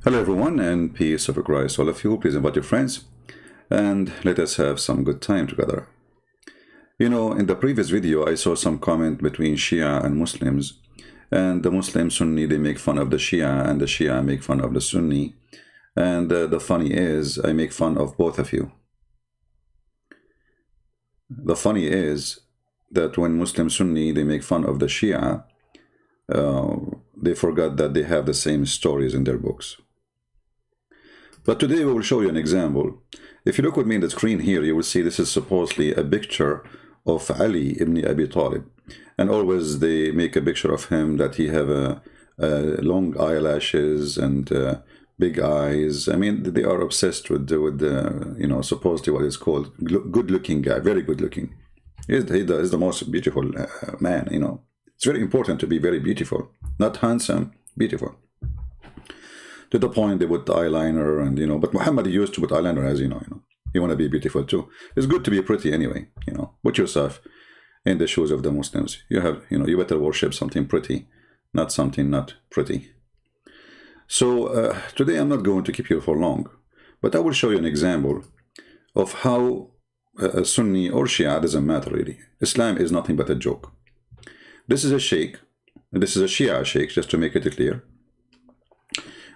Hello everyone, and peace of Christ all of you. Please invite your friends and let us have some good time together. You know, in the previous video I saw some comment between Shia and Muslims, and the Muslim Sunni, they make fun of the Shia, and the Shia make fun of the Sunni. And the funny is, I make fun of both of you. The funny is that when Muslim Sunni, they make fun of the Shia, they forgot that they have the same stories in their books. But today we will show you an example. If you look with me in the screen here, you will see this is supposedly a picture of Ali ibn Abi Talib. And always they make a picture of him that he have long eyelashes and big eyes. I mean, they are obsessed with you know, supposedly what is called good-looking guy, very good-looking. He's the most beautiful man, you know. It's very important to be very beautiful, not handsome, beautiful. To the point they put the eyeliner, and you know, but Muhammad used to put eyeliner, as you know. You want to be beautiful too. It's good to be pretty anyway, you know. Put yourself in the shoes of the Muslims. You have, you know, you better worship something pretty, not something not pretty. So today I'm not going to keep you for long, but I will show you an example of how a Sunni or Shia, doesn't matter really. Islam is nothing but a joke. This is a sheikh, and this is a Shia sheikh, just to make it clear.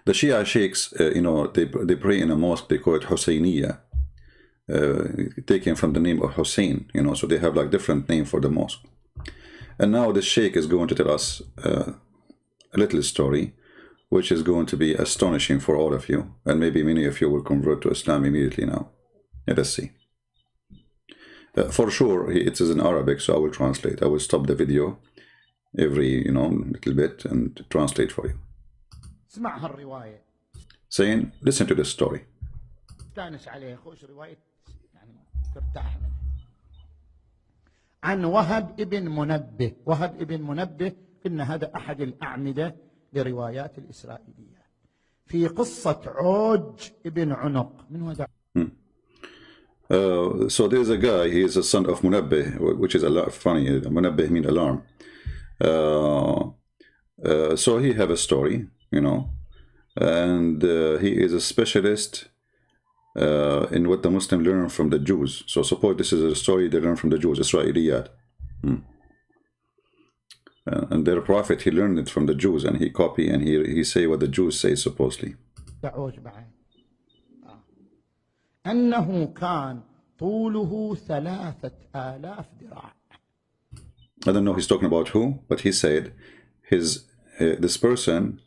The Shia sheikhs, you know, they pray in a mosque, they call it Husseiniya, taken from the name of Hussein, you know, so they have like different name for the mosque. And now this sheikh is going to tell us a little story, which is going to be astonishing for all of you, and maybe many of you will convert to Islam immediately now. Let us see. For sure, it is in Arabic, so I will translate. I will stop the video every, you know, little bit and translate for you. Saying, listen to this story. عن وهب ابن منبه. وهب ابن منبه إن هذا أحد الأعمدة لروايات الإسرائيلية في قصة عوج ابن عنق. من هذا؟ So there's a guy, he is a son of Munabbih, which is a lot funny. Munabbih means alarm. So he have a story, you know, and he is a specialist in what the Muslims learn from the Jews. So suppose this is a story they learn from the Jews, Israeliyat. And their prophet, he learned it from the Jews, and he copy and he say what the Jews say supposedly. أنه كان طوله 3000 ذراع. I don't know he's talking about who, but he said this person,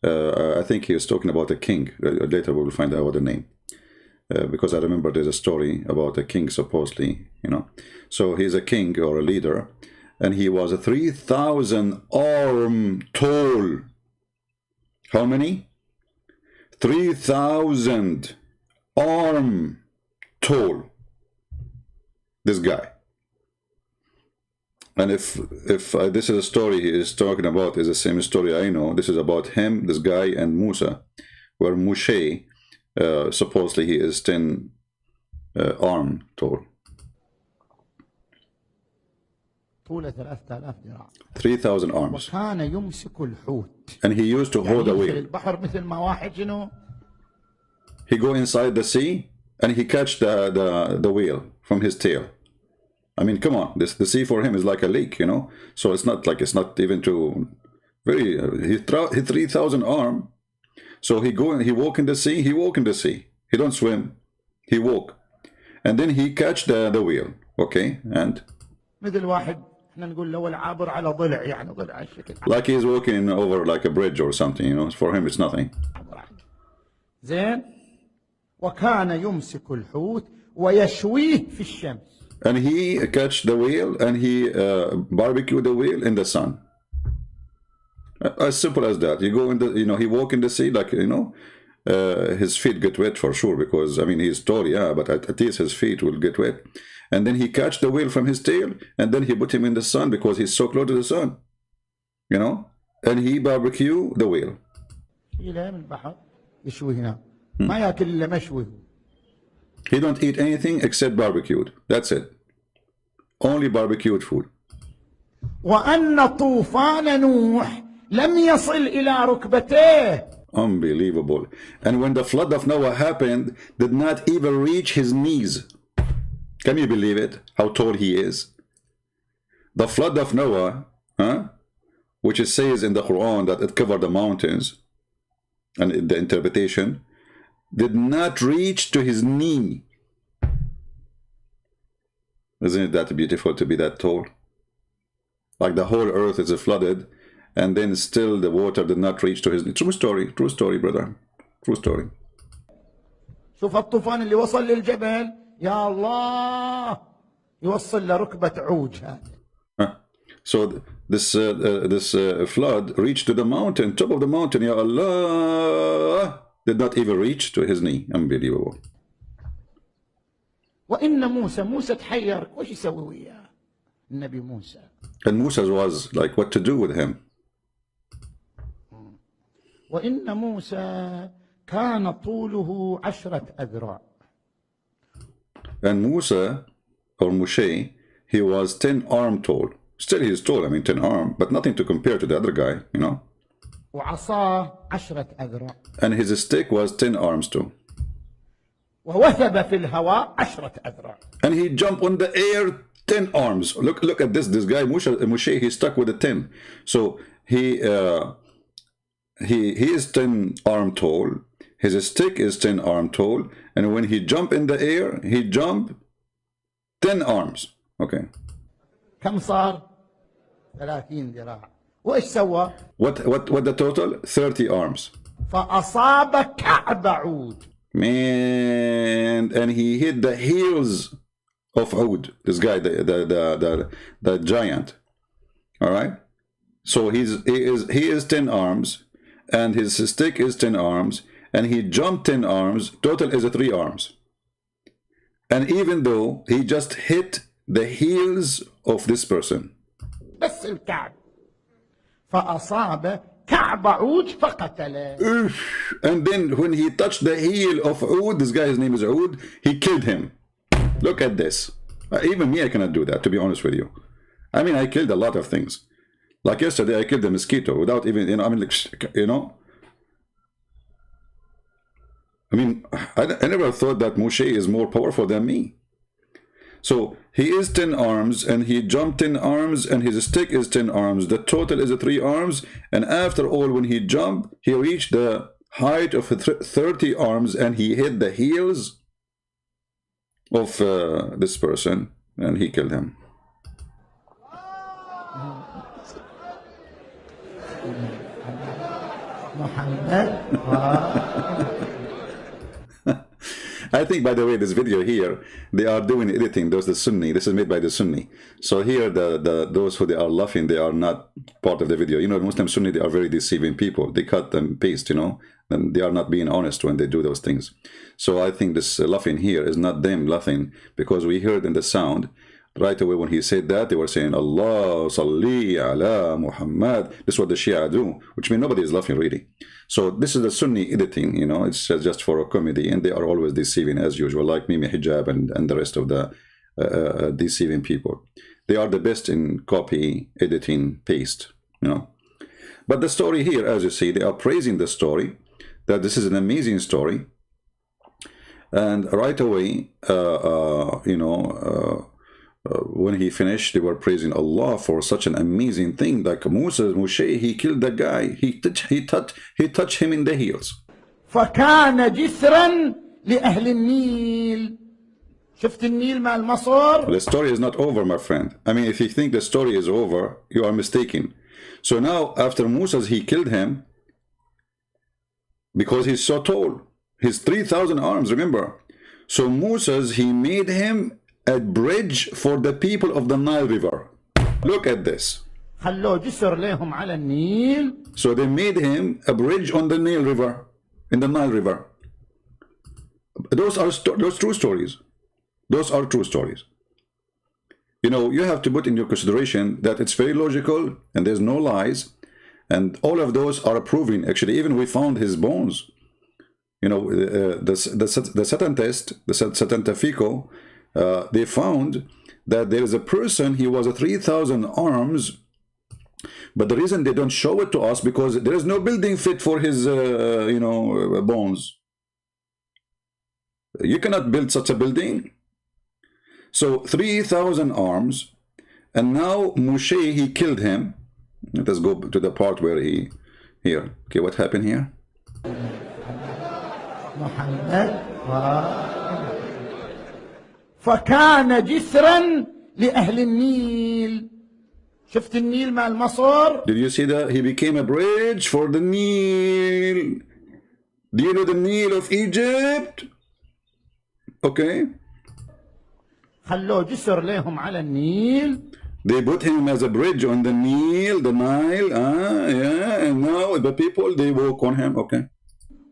I think he was talking about a king. Later we will find out the name, because I remember there's a story about a king supposedly, you know. So he's a king or a leader, and he was a 3,000 arm tall. How many? 3,000 arm tall. This guy. And if this is a story he is talking about, is the same story I know. This is about him, this guy, and Musa, where Moshe, supposedly he is 10 arm tall. 3,000 arms. And he used to hold a whale. He go inside the sea and he catch the whale from his tail. I mean, come on, the sea for him is like a lake, you know. So it's not even too very. He 3,000 arm. So he go and he walk in the sea. He walk in the sea. He don't swim. He walk, and then he catch the whale. Okay, and like he's walking over like a bridge or something, you know. For him, it's nothing. وكان يمسك الحوت ويشويه في الشمس. And he catch the whale and he barbecue the whale in the sun. As simple as that. You go in the, you know, he walk in the sea, like, you know, his feet get wet for sure, because I mean he's tall, yeah, but at least his feet will get wet. And then he catch the whale from his tail, and then he put him in the sun because he's so close to the sun, you know, and he barbecue the whale. He don't eat anything except barbecued. That's it. Only barbecued food. وأن طوفان نوح لم يصل إلى ركبتيه. Unbelievable. And when the flood of Noah happened, did not even reach his knees. Can you believe it? How tall he is? The flood of Noah, which it says in the Quran that it covered the mountains, and in the interpretation, did not reach to his knee. Isn't it that beautiful to be that tall? Like the whole earth is flooded, and then still the water did not reach to his knee. True story, brother. True story. شوف الطوفان اللي وصل للجبل، يا الله، يوصل لركبة عوج هذا. So this flood reached to the mountain, top of the mountain. Ya Allah, did not even reach to his knee. Unbelievable. وإن موسى تحير، وش يسوي وياه النبي موسى؟ And Musa was like, what to do with him? وإن موسى كان طوله 10 أذرع. And Musa, or Moshe, he was 10 arm tall. Still he is tall, I mean 10 arm, but nothing to compare to the other guy, you know. وعصاه 10 أذرع. And his stick was 10 arms too. ووثب في الهواء 10 أذرع. And he jumped on the air 10 arms. Look at this guy Moshe, he's stuck with a 10. So he is 10 arm tall. His stick is 10 arm tall, and when he jump in the air, he jump 10 arms. Okay. كم صار؟ 30 ذراع. وإيش سوى؟ What the total? 30 arms. فأصاب كعب عود. Man, and he hit the heels of Ud. This guy, the giant. All right. So he is 10 arms, and his stick is 10 arms, and he jumped 10 arms. Total is 3 arms. And even though he just hit the heels of this person. بس الكعب. فأصاب كعب عود فقتله. And then when he touched the heel of Ud, this guy's name is Ud, he killed him. Look at this. Even me, I cannot do that, to be honest with you. I mean, I killed a lot of things. Like yesterday, I killed a mosquito without even, I mean, like, I mean, I never thought that Moshe is more powerful than me. So he is 10 arms, and he jumped 10 arms, and his stick is 10 arms. The total is 3 arms, and after all, when he jumped, he reached the height of 30 arms, and he hit the heels of this person, and he killed him. Mohammad. I think, by the way, this video here, they are doing editing. Those the Sunni. This is made by the Sunni. So here, those who they are laughing, they are not part of the video. You know, Muslim Sunni, they are very deceiving people. They cut and paste, you know, and they are not being honest when they do those things. So I think this laughing here is not them laughing, because we heard in the sound right away when he said that, they were saying, Allah salli ala Muhammad. This is what the Shia do, which means nobody is laughing really. So this is the Sunni editing, you know, it's just for a comedy, and they are always deceiving as usual, like Mimi Hijab and the rest of the deceiving people. They are the best in copy, editing, paste, you know. But the story here, as you see, they are praising the story, that this is an amazing story. And right away, when he finished, they were praising Allah for such an amazing thing. Like Moshe, he killed the guy. He touched him in the heels. فكان جسرا لأهل النيل. شفت النيل مع المصر؟ The story is not over, my friend. I mean, if you think the story is over, you are mistaken. So now, after Moses, he killed him because he's so tall. He's 3,000 arms, remember? So Moses, he made him a bridge for the people of the Nile River. Look at this. خلوه جسر لهم على النيل. So they made him a bridge on the Nile River, in the Nile River. Those true stories. Those are true stories. You know, you have to put in your consideration that it's very logical and there's no lies, and all of those are proving. Actually, even we found his bones. You know, the Satan test, the Scientifico, they found that there is a person, he was a 3,000 arms, But the reason they don't show it to us because there is no building fit for his, bones. You cannot build such a building. So 3,000 arms, and now Moshe, he killed him. Let us go to the part where he, here. Okay, what happened here? محمد فكان جسرا لأهل النيل. شفت النيل مال مصر؟ Did you see that? He became a bridge for the Nile. Do you know the Nile of Egypt? Okay. خلوه جسر لهم على النيل. They put him as a bridge on the Nile, yeah, and now the people, they walk on him, okay.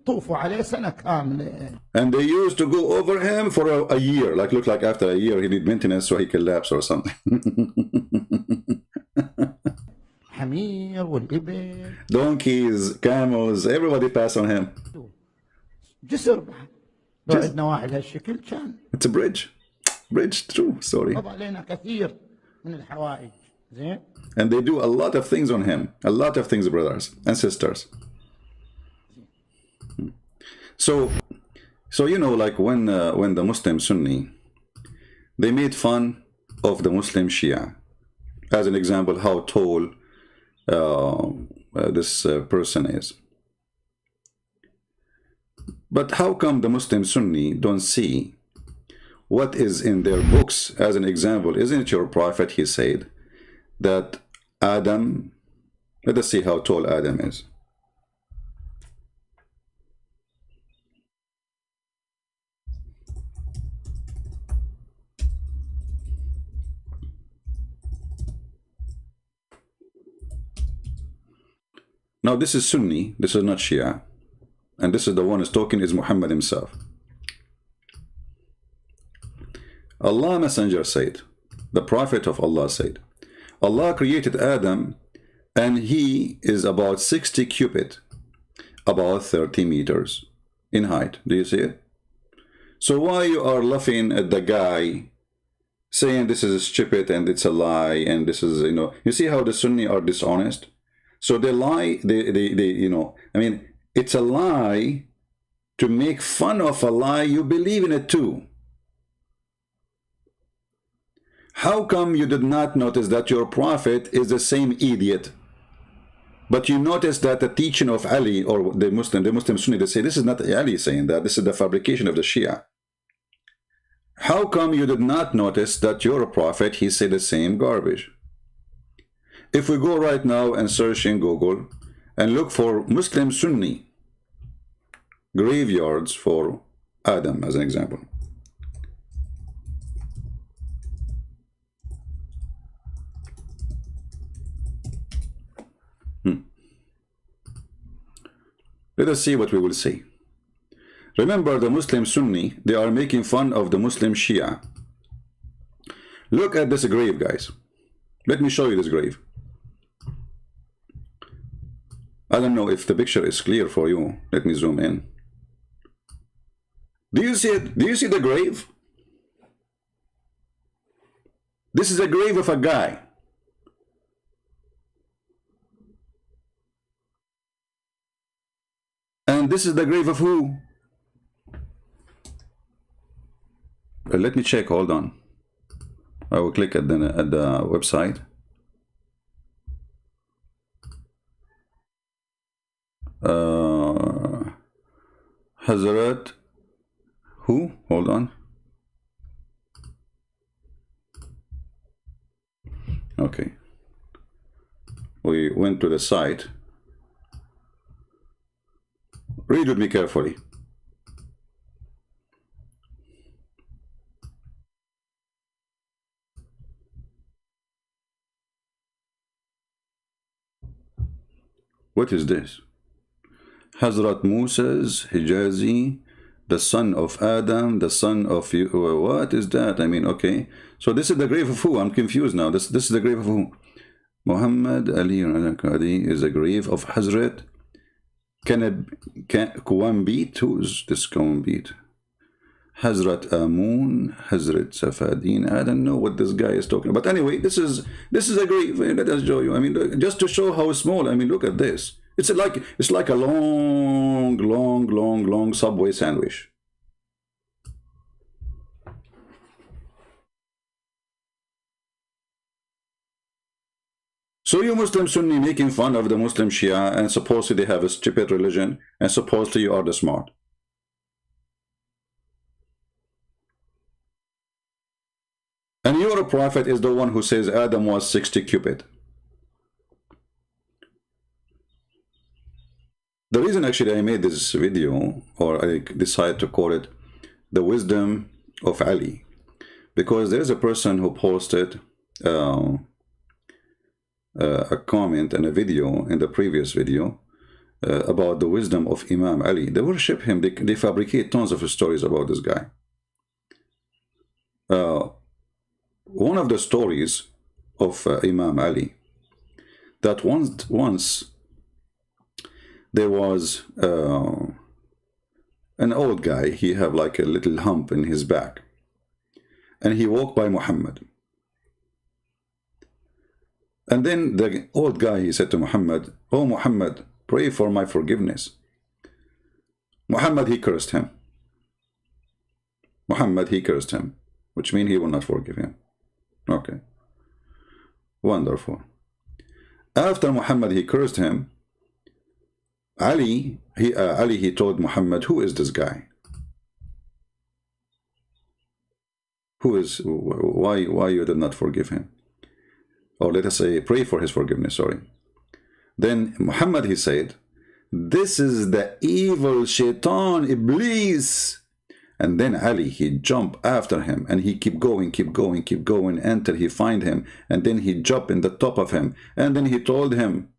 طوفوا عليه سنة كاملة. And they used to go over him for a year, like look like after a year he need maintenance so he collapse or something. حمير والإبل. Donkeys, camels, everybody pass on him. جسر بعد. لو عندنا واحد هالشكل كان. It's a bridge, true, sorry. قضى علينا كثير من الحوائج. زين. And they do a lot of things on him, a lot of things, brothers and sisters. So like when the Muslim Sunni, they made fun of the Muslim Shia, as an example how tall this person is. But how come the Muslim Sunni don't see what is in their books? As an example, isn't it your prophet, he said that Adam, let us see how tall Adam is. Now this is Sunni, this is not Shia. And this is the one who's talking is Muhammad himself. Allah Messenger said, the Prophet of Allah said, Allah created Adam and he is about 60 cubit, about 30 meters in height. Do you see it? So why you are laughing at the guy saying this is stupid and it's a lie and this is, you see how the Sunni are dishonest? So they lie, it's a lie to make fun of a lie. You believe in it too. How come you did not notice that your prophet is the same idiot? But you notice that the teaching of Ali or the Muslim Sunni, they say this is not Ali saying that, this is the fabrication of the Shia. How come you did not notice that your prophet, he said the same garbage? If we go right now and search in Google and look for Muslim Sunni graveyards for Adam as an example. Let us see what we will see. Remember, the Muslim Sunni, they are making fun of the Muslim Shia. Look at this grave, guys. Let me show you this grave. I don't know if the picture is clear for you. Let me zoom in. Do you see it? Do you see the grave? This is a grave of a guy. And this is the grave of who? Let me check, hold on. I will click at the website. Hazrat who? Hold on. Okay. We went to the site. Read with me carefully. What is this? Hazrat Musa's Hijazi, the son of Adam, the son of you. What is that? I mean, okay. So this is the grave of who? I'm confused now. This is the grave of who? Muhammad Ali is the grave of Hazrat Kuwambit. Who's this Kuwambit? Hazrat Amun, Hazrat Safadin. I don't know what this guy is talking about. But anyway, this is a great. Let us show you. I mean, just to show how small. I mean, look at this. It's like a long Subway sandwich. So you Muslim Sunni making fun of the Muslim Shia, and supposedly they have a stupid religion, and supposedly you are the smart. And your prophet is the one who says Adam was 60 cubit. The reason actually I made this video, or I decided to call it The Wisdom of Ali, because there is a person who posted a comment and a video in the previous video about the wisdom of Imam Ali. They worship him. They fabricate tons of stories about this guy. One of the stories of Imam Ali, that once there was an old guy. He had like a little hump in his back, and he walked by Muhammad. And then the old guy, he said to Muhammad, "Oh Muhammad, pray for my forgiveness." Muhammad, he cursed him. Muhammad, he cursed him, which means he will not forgive him. Okay. Wonderful. After Muhammad, he cursed him, Ali, he told Muhammad, "Who is this guy? Why you did not forgive him?" Or let us say, pray for his forgiveness, sorry. Then Muhammad, he said, "This is the evil shaitan, Iblis." And then Ali, he jumped after him, and he keep going until he find him. And then he jumped in the top of him. And then he told him,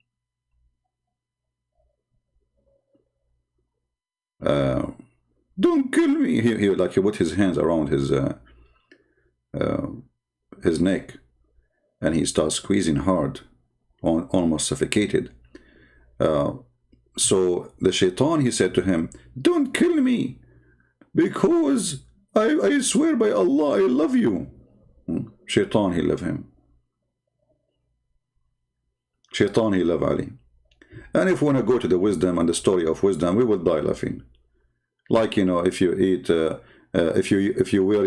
"Don't kill me." He put his hands around his neck. And he starts squeezing hard, almost suffocated. So the shaitan, he said to him, "Don't kill me, because I swear by Allah, I love you." Shaitan, he loved him. Shaitan, he loved Ali. And if we want to go to the wisdom and the story of wisdom, we would die laughing. Like, you know, if you eat, if you wear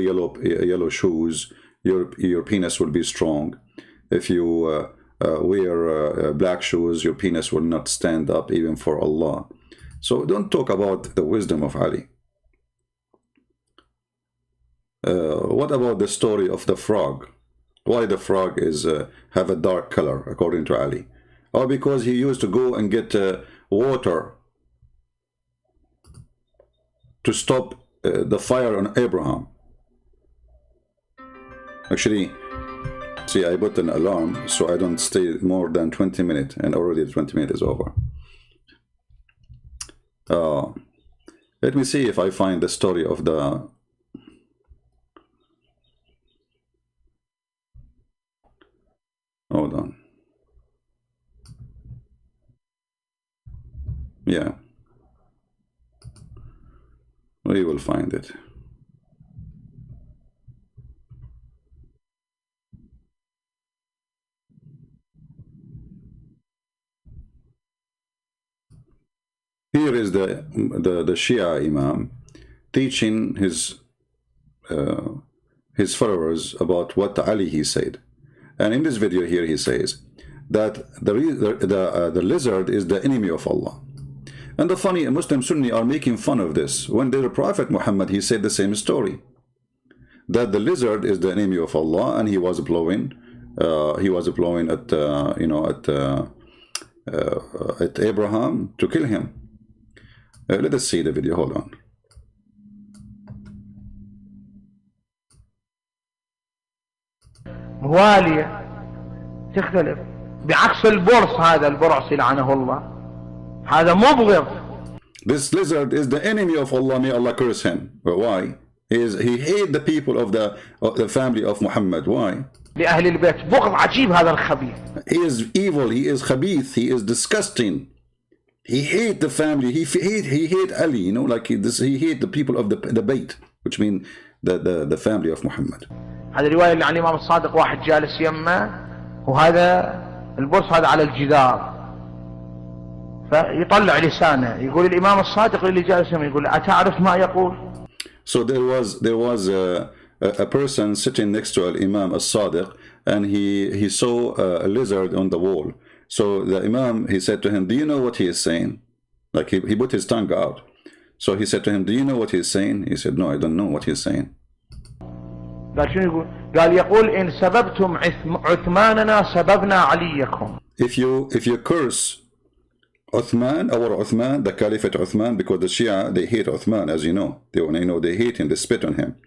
yellow shoes, your penis will be strong. If you wear black shoes, your penis will not stand up even for Allah. So don't talk about the wisdom of Ali. What about the story of the frog? Why the frog have a dark color according to Ali? Oh, because he used to go and get water to stop the fire on Abraham. Actually, see, I put an alarm so I don't stay more than 20 minutes, and already the 20 minutes is over. Let me see if I find the story of the... Hold on. Yeah. We will find it. Here is the Shia Imam teaching his followers about what Ali he said. And in this video here he says that the lizard is the enemy of Allah. And the funny, Muslim Sunni are making fun of this. When the Prophet Muhammad, he said the same story, that the lizard is the enemy of Allah, and he was blowing at at Abraham to kill him. Let us see the video. Hold on. موالية تختلف بعكس البرص. هذا البرص لعنه الله هذا مبغض. This lizard is the enemy of Allah. May Allah curse him. But why? He hate the people of the family of Muhammad. Why? لأهل البيت بغض عجيب. هذا الخبيث. He is evil. He is khabith. He is disgusting. He hate the family. He hate Ali. You know, like he hate the people of the Bayt. which means the family of Muhammad. هذه الرواية اللي عن الإمام الصادق واحد جالس يمه وهذا البرص هذا على الجدار فيطلع لسانه يقول الإمام الصادق اللي جالس يمه يقول أتعرف ما يقول. So there was a person sitting next to Imam al-Sadiq, and he saw a lizard on the wall. So the Imam, he said to him, do you know what he is saying? Like he put his tongue out. So he said to him, do you know what he is saying? He said, no, I don't know what he is saying. قال شنو يقول؟ قال يقول إن سببتم عثماننا سببنا عليكم. If you curse Uthman, our Uthman, the Caliphate Uthman, because the Shia, they hate Uthman, as you know. They hate him, they spit on him.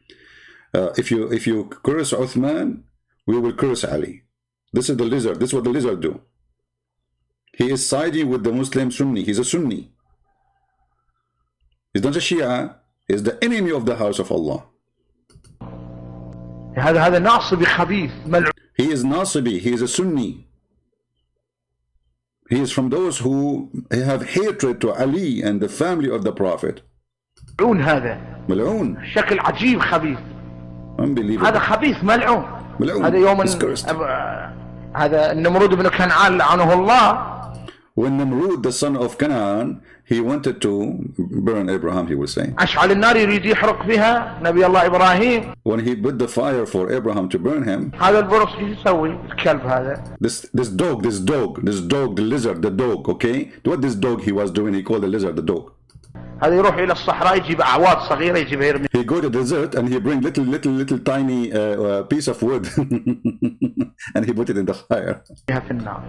If you curse Uthman, we will curse Ali. This is the lizard. This is what the lizard do. He is siding with the Muslim Sunni. He's a Sunni. He's not a Shia. He's the enemy of the house of Allah. هذا ناصبي خبيث ملعون. He is Nasibi. He is a Sunni. He is from those who have hatred to Ali and the family of the Prophet. ملعون هذا. ملعون. شكل عجيب خبيث. Unbelievable. هذا خبيث ملعون. ملعون. هذا يوم هذا النمرود بن كنعان لعنه الله. When Namrud, the son of Canaan, he wanted to burn Abraham, he was saying. أشعل النار يريد يحرق فيها نبي الله إبراهيم. When he put the fire for Abraham to burn him, هذا البرص شو يسوي؟ الكلب هذا. this dog, the lizard, the dog, okay? What this dog he was doing, he called the lizard the dog. هذا يروح إلى الصحراء يجيب أعواد صغيرة يجيبها يرمي. He go to the desert and he bring little tiny piece of wood and he put it in the fire. في النار.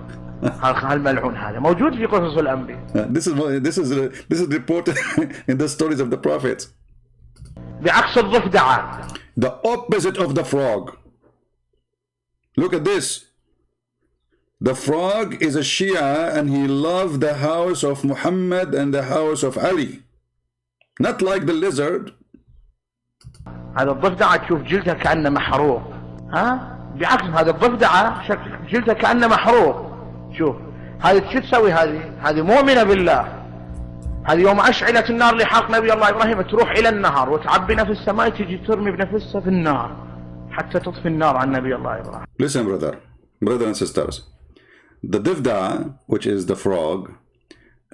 هالملعون هذا موجود في قصص الأنبياء. This is reported in the stories of the prophets. بعكس الضفدعة. The opposite of the frog. Look at this. The frog is a Shia and he loved the house of Muhammad and the house of Ali. Not like the lizard. هذا الضفدعة تشوف جلدها كأنه محروق. ها؟ بعكس هذا الضفدعة شكل جلدها كأنه محروق. شوف هذه شو تسوي هذه مؤمنة بالله. هذه يوم أشعلت النار لحرق نبي الله إبراهيم تروح إلى النهر وتعبي نفسها ما تجي ترمي بنفسها في النار حتى تطفي النار عن نبي الله إبراهيم. Listen, brother and sisters. The Divda, which is the frog,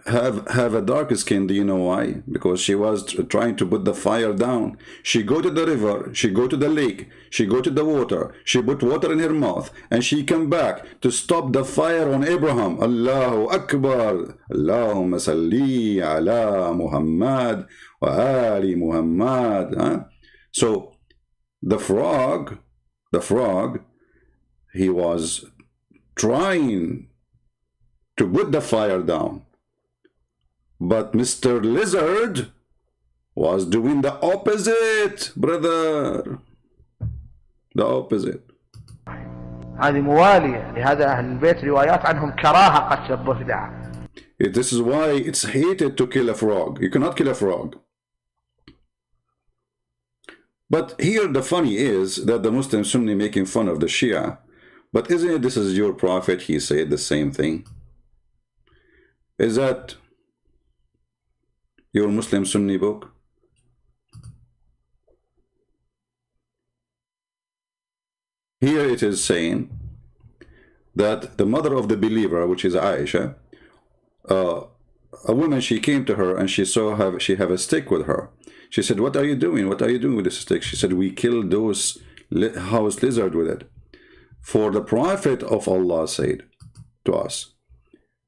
have a dark skin. Do you know why? Because she was trying to put the fire down. She go to the river, she go to the lake, she go to the water, she put water in her mouth, and she come back to stop the fire on Abraham. Allahu Akbar. Allahumma salli ala Muhammad wa ali Muhammad. Huh? So the frog, he was trying to put the fire down. But Mr. Lizard was doing the opposite, brother. The opposite. هذه موالية لهذا أهل البيت روايات عنهم كراهة قتل الضفدع. This is why it's hated to kill a frog. You cannot kill a frog. But here the funny is that the Muslim Sunni making fun of the Shia. But isn't it this is your prophet? He said the same thing. Is that your Muslim Sunni book? Here it is saying that the mother of the believer, which is Aisha, a woman, she came to her and she saw she have a stick with her. She said, what are you doing? What are you doing with this stick? She said, we killed those house lizard with it. For the Prophet of Allah said to us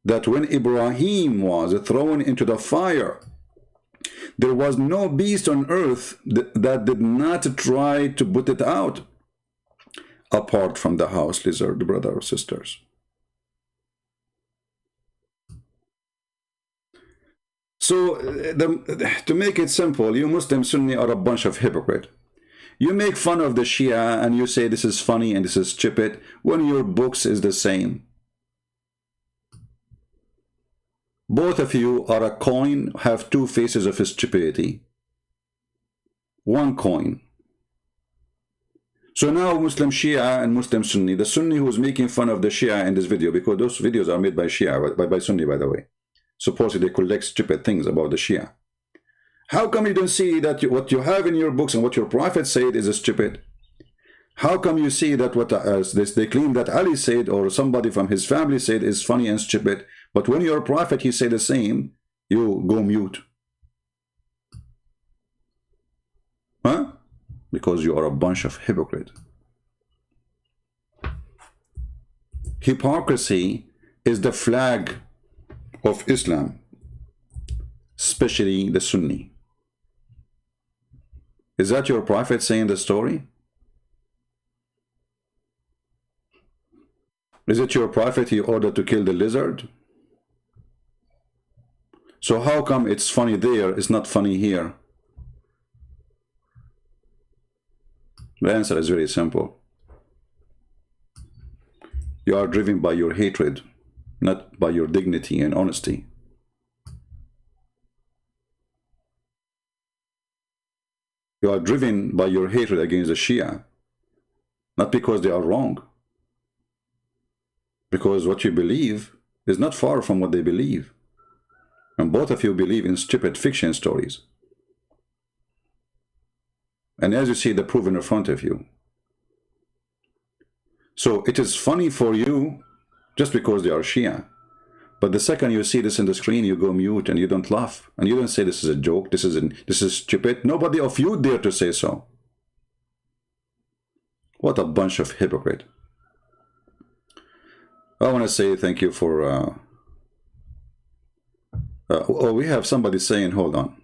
that when Ibrahim was thrown into the fire, there was no beast on earth that did not try to put it out, apart from the house lizard, brothers or sisters. So, to make it simple, you Muslim Sunni are a bunch of hypocrites. You make fun of the Shia and you say this is funny and this is stupid, when your books is the same. Both of you are a coin, have two faces of stupidity. One coin. So now Muslim Shia and Muslim Sunni, the Sunni who is making fun of the Shia in this video, because those videos are made by Shia, by Sunni, by the way. Supposedly they collect stupid things about the Shia. How come you don't see that what you have in your books and what your prophet said is stupid? How come you see that what they claim that Ali said or somebody from his family said is funny and stupid, but when your prophet he said the same, you go mute? Huh? Because you are a bunch of hypocrites. Hypocrisy is the flag of Islam, especially the Sunni. Is that your prophet saying the story? Is it your prophet he ordered to kill the lizard? So how come it's funny there, it's not funny here? The answer is very simple. You are driven by your hatred, not by your dignity and honesty. You are driven by your hatred against the Shia, not because they are wrong. Because what you believe is not far from what they believe. And both of you believe in stupid fiction stories. And as you see the proof in front of you. So it is funny for you just because they are Shia. But the second you see this in the screen, you go mute and you don't laugh. And you don't say this is a joke, this is stupid. Nobody of you dare to say so. What a bunch of hypocrite. I want to say thank you for... oh, we have somebody saying, hold on.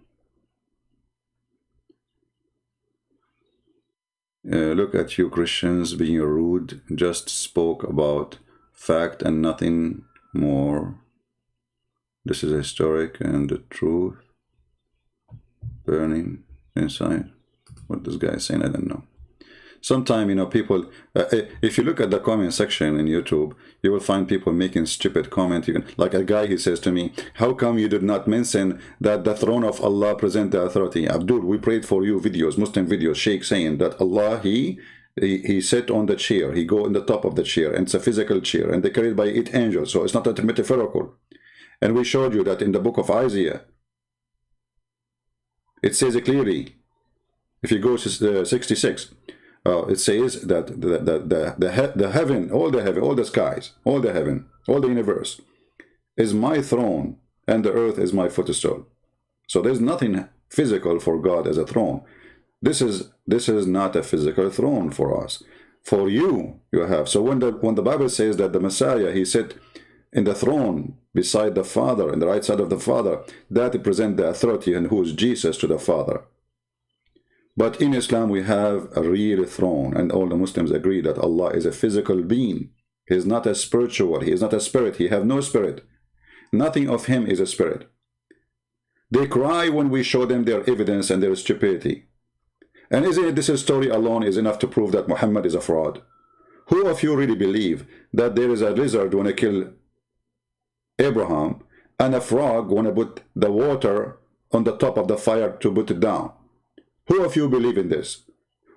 Look at you Christians being rude. Just spoke about fact and nothing more. This is historic and the truth burning inside. What this guy is saying, I don't know. Sometimes, you know, people, if you look at the comment section in YouTube, you will find people making stupid comments. Like a guy, he says to me, how come you did not mention that the throne of Allah present the authority? Abdul, we prayed for you videos, Muslim videos, Sheikh saying that Allah, he sat on the chair, he go in the top of the chair, and it's a physical chair, and they carried by 8 angels, so it's not a metaphorical. And we showed you that in the book of Isaiah, it says clearly, if you go to 66, it says that the heaven, all the skies, all the heaven, all the universe is my throne, and the earth is my footstool. So there's nothing physical for God as a throne. This is not a physical throne for us. For you, you have. So when the Bible says that the Messiah, he sat in the throne beside the Father, in the right side of the Father, that represents the authority and who is Jesus to the Father. But in Islam, we have a real throne, and all the Muslims agree that Allah is a physical being. He is not a spiritual. He is not a spirit. He has no spirit. Nothing of him is a spirit. They cry when we show them their evidence and their stupidity. And isn't it this story alone is enough to prove that Muhammad is a fraud? Who of you really believe that there is a lizard when I kill Abraham, and a frog when I put the water on the top of the fire to put it down? Who of you believe in this?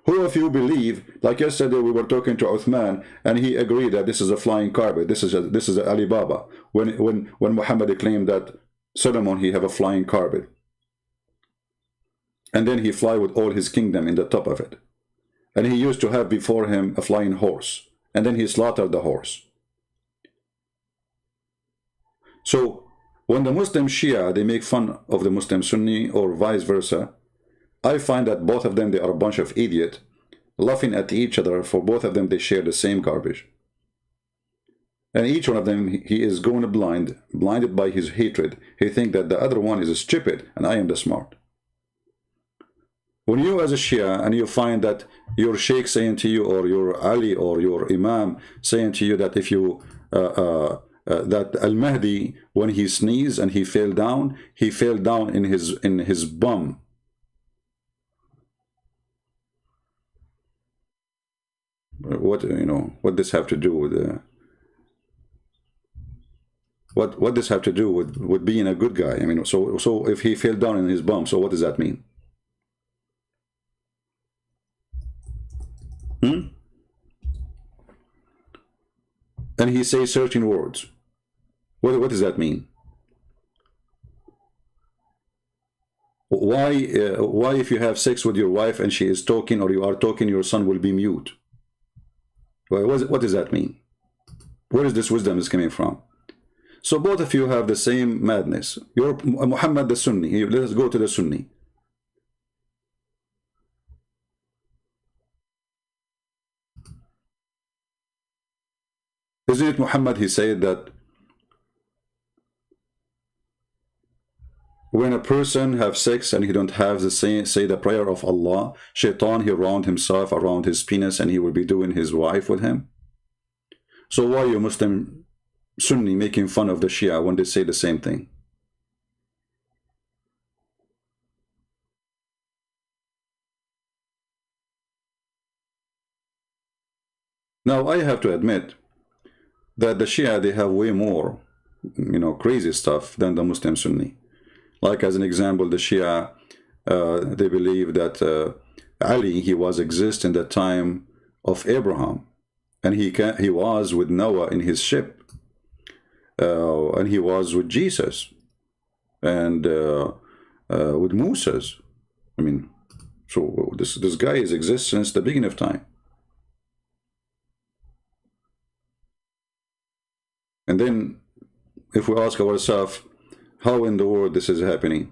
Who of you believe, like yesterday we were talking to Uthman, and he agreed that this is a flying carpet, this is a Alibaba, when Muhammad claimed that Solomon, he have a flying carpet. And then he fly with all his kingdom in the top of it. And he used to have before him a flying horse, and then he slaughtered the horse. So, when the Muslim Shia, they make fun of the Muslim Sunni, or vice versa, I find that both of them, they are a bunch of idiots, laughing at each other. For both of them, they share the same garbage. And each one of them, he is going blinded by his hatred. He thinks that the other one is stupid, and I am the smart. When you as a Shia, and you find that your Sheikh saying to you, or your Ali, or your Imam saying to you that if you, that Al-Mahdi, when he sneezed and he fell down in his bum. What, you know, what this have to do with what this have to do with being a good guy? I mean, so if he fell down in his bum, so what does that mean? And he says certain words. What does that mean? Why if you have sex with your wife and she is talking or you are talking, your son will be mute? Well, what does that mean? Where is this wisdom is coming from? So both of you have the same madness. You're Muhammad the Sunni. Let us go to the Sunni. Isn't it Muhammad, he said that when a person have sex and he don't have the say the prayer of Allah, shaitan, he round himself around his penis and he will be doing his wife with him? So why are you Muslim Sunni making fun of the Shia when they say the same thing? Now I have to admit that the Shia, they have way more, crazy stuff than the Muslim Sunni. Like as an example, the Shia, they believe that Ali, he was exist in the time of Abraham, and he was with Noah in his ship, and he was with Jesus, and with Moses. I mean, so this guy has existed since the beginning of time. And then, if we ask ourselves, how in the world this is happening?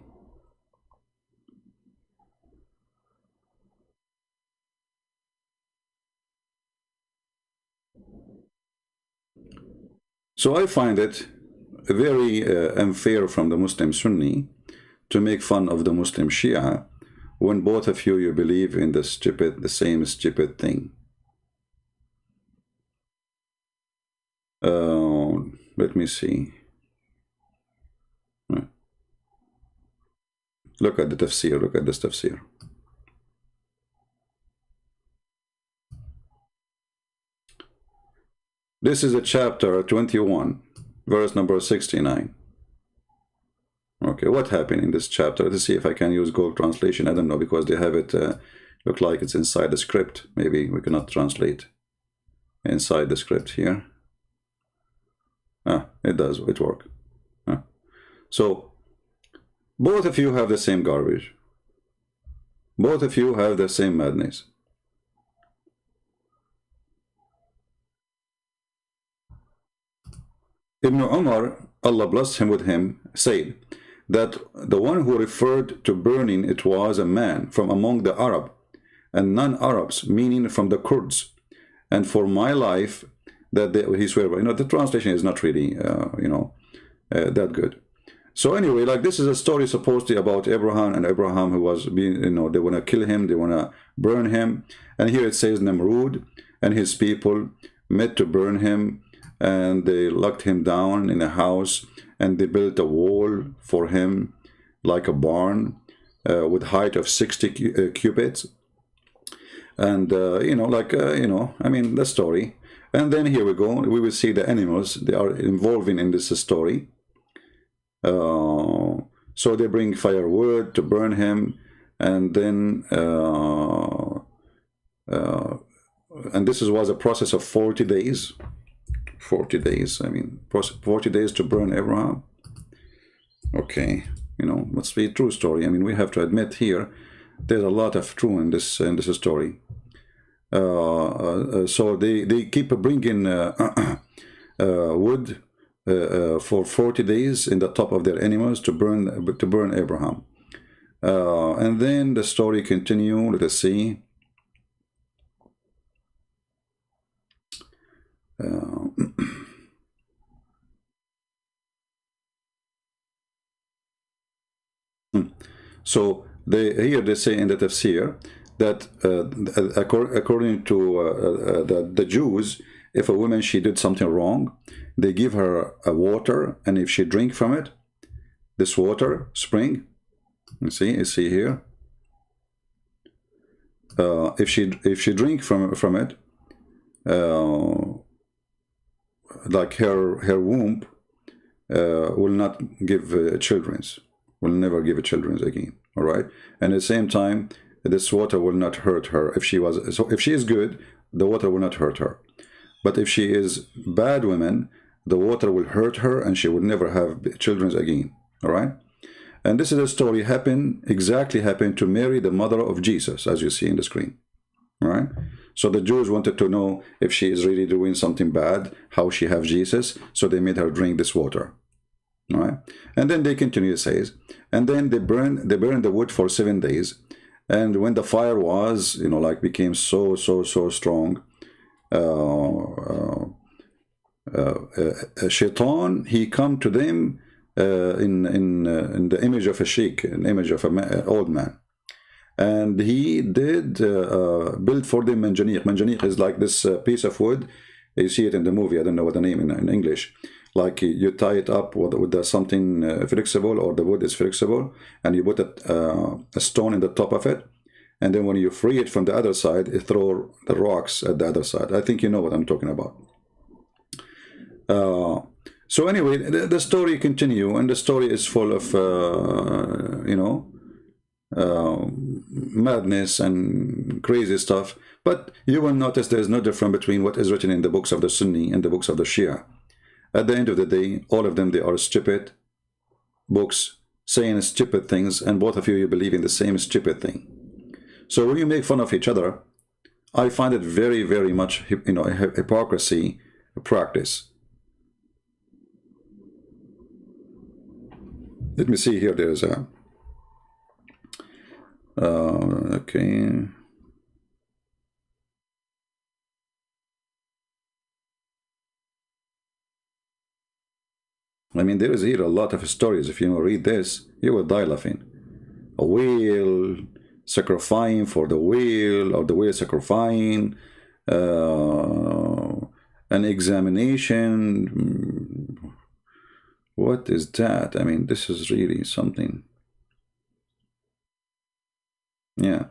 So I find it very unfair from the Muslim Sunni to make fun of the Muslim Shia when both of you believe in the same stupid thing. Let me see. Look at the tafsir, look at this tafsir. This is a chapter 21, verse number 69. Okay, what happened in this chapter? Let's see if I can use Gold translation. I don't know, because they have it look like it's inside the script. Maybe we cannot translate inside the script here. It does, it works. So, both of you have the same garbage. Both of you have the same madness. Ibn Umar, Allah bless him with him, said that the one who referred to burning it was a man from among the Arab and non-Arabs, meaning from the Kurds. And for my life, that he swear by. The translation is not really, that good. So anyway, like this is a story supposedly about Abraham, and Abraham who was being, they want to kill him, they want to burn him. And here it says Namrud and his people met to burn him, and they locked him down in a house, and they built a wall for him like a barn with height of 60 cubits. And, I mean, the story. And then here we go, we will see the animals, they are involving in this story. So they bring firewood to burn him, and then and this was a process of 40 days. 40 days, I mean, 40 days to burn Abraham. Okay, must be a true story. I mean, we have to admit here, there's a lot of truth in this story. So they keep bringing wood for 40 days in the top of their animals to burn Abraham. And then the story continue. Let us see. So here they say in the tafsir that according to the Jews, if a woman, she did something wrong, they give her a water, and if she drink from it, this water spring, you see here, if she drink from it, like her womb will not give children's, will never give children's again. All right, and at the same time, this water will not hurt her. If she is good, the water will not hurt her. But if she is bad woman, the water will hurt her, and she will never have children again. All right, And this is a story exactly happened to Mary, the mother of Jesus, as you see in the screen. Right? So the Jews wanted to know if she is really doing something bad, how she have Jesus, so they made her drink this water. All right? And then they continue, it says, and then they burn the wood for 7 days. And when the fire was, like became so strong, Shaitan, he come to them in the image of a sheikh, an image of an old man. And he did build for them manjaniq. Manjaniq is like this piece of wood. You see it in the movie. I don't know what the name in English. Like you tie it up with something flexible, or the wood is flexible, and you put a stone in the top of it. And then when you free it from the other side, you throw the rocks at the other side. I think you know what I'm talking about. So anyway, the story continue, and the story is full of, madness and crazy stuff. But you will notice there is no difference between what is written in the books of the Sunni and the books of the Shia. At the end of the day, all of them, they are stupid books saying stupid things, and both of you believe in the same stupid thing. So when you make fun of each other, I find it very, very much, a hypocrisy practice. Let me see here. There's a okay. I mean, there is here a lot of stories. If you read this, you will die laughing. A whale sacrificing for the whale, or the whale sacrificing, an examination. What is that? I mean, this is really something. Yeah.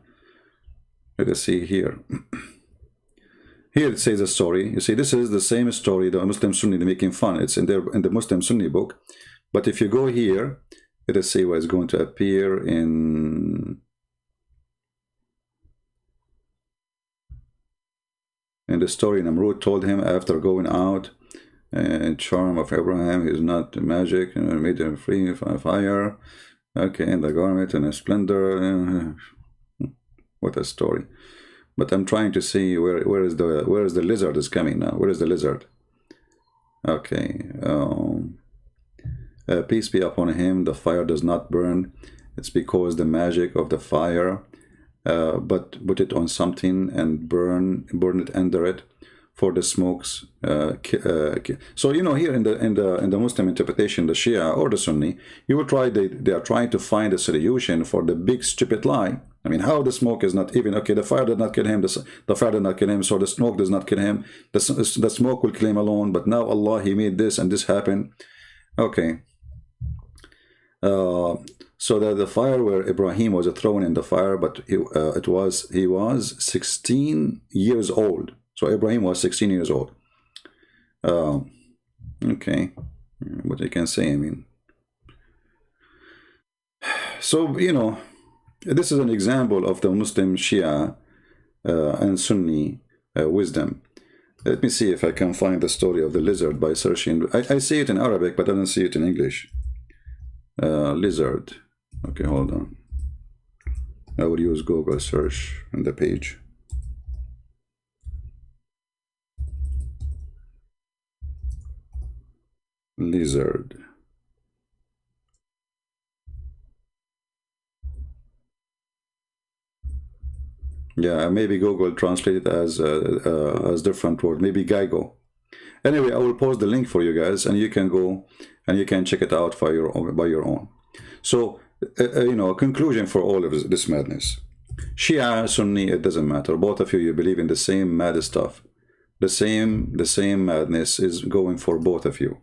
Let us see here. Here it says a story. You see, this is the same story the Muslim Sunni, they're making fun. It's in the Muslim Sunni book. But if you go here, let us see what is going to appear in the story. Namrud told him after going out, charm of Abraham is not magic, and made him free from fire. Okay, in the garment and a splendor. What a story! But I'm trying to see where is the lizard is coming now. Where is the lizard? Okay. Peace be upon him. The fire does not burn. It's because the magic of the fire. But put it on something and burn it under it, for the smokes. So here in the Muslim interpretation, the Shia or the Sunni, you will try. They are trying to find a solution for the big stupid lie. I mean, how the smoke is not even okay. The fire did not kill him. The fire did not kill him. So the smoke does not kill him. The smoke will kill him alone. But now Allah, He made this and this happen. Okay. So that the fire where Ibrahim was thrown in the fire, but he was 16 years old. So Ibrahim was 16 years old. Okay, what you can say, I mean. So, this is an example of the Muslim Shia and Sunni wisdom. Let me see if I can find the story of the lizard by searching. I see it in Arabic, but I don't see it in English. Lizard. Okay, hold on. I will use Google search on the page. Lizard. Yeah, maybe Google translate it as different word. Maybe Geigo. Anyway, I will post the link for you guys, and you can go and you can check it out by your own. So, a conclusion for all of this madness. Shia, Sunni, it doesn't matter. Both of you believe in the same mad stuff. The same madness is going for both of you.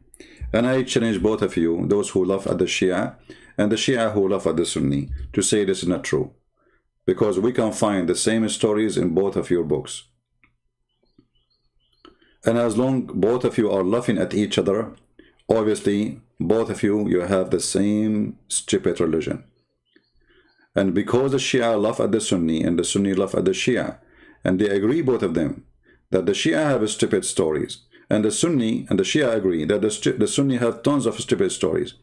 And I challenge both of you, those who laugh at the Shia and the Shia who laugh at the Sunni, to say this is not true. Because we can find the same stories in both of your books. And as long both of you are laughing at each other, obviously both of you have the same stupid religion. And because the Shia laugh at the Sunni and the Sunni laugh at the Shia, and they agree, both of them, that the Shia have stupid stories, and the Sunni and the Shia agree that the Sunni have tons of stupid stories.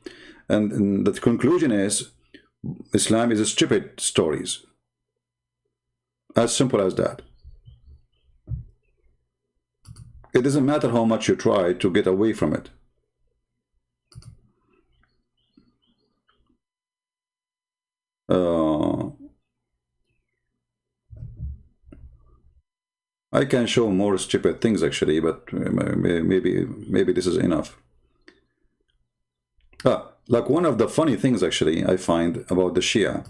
And the conclusion is Islam is stupid stories. As simple as that. It doesn't matter how much you try to get away from it. I can show more stupid things actually, but maybe this is enough. Like one of the funny things actually I find about the Shia.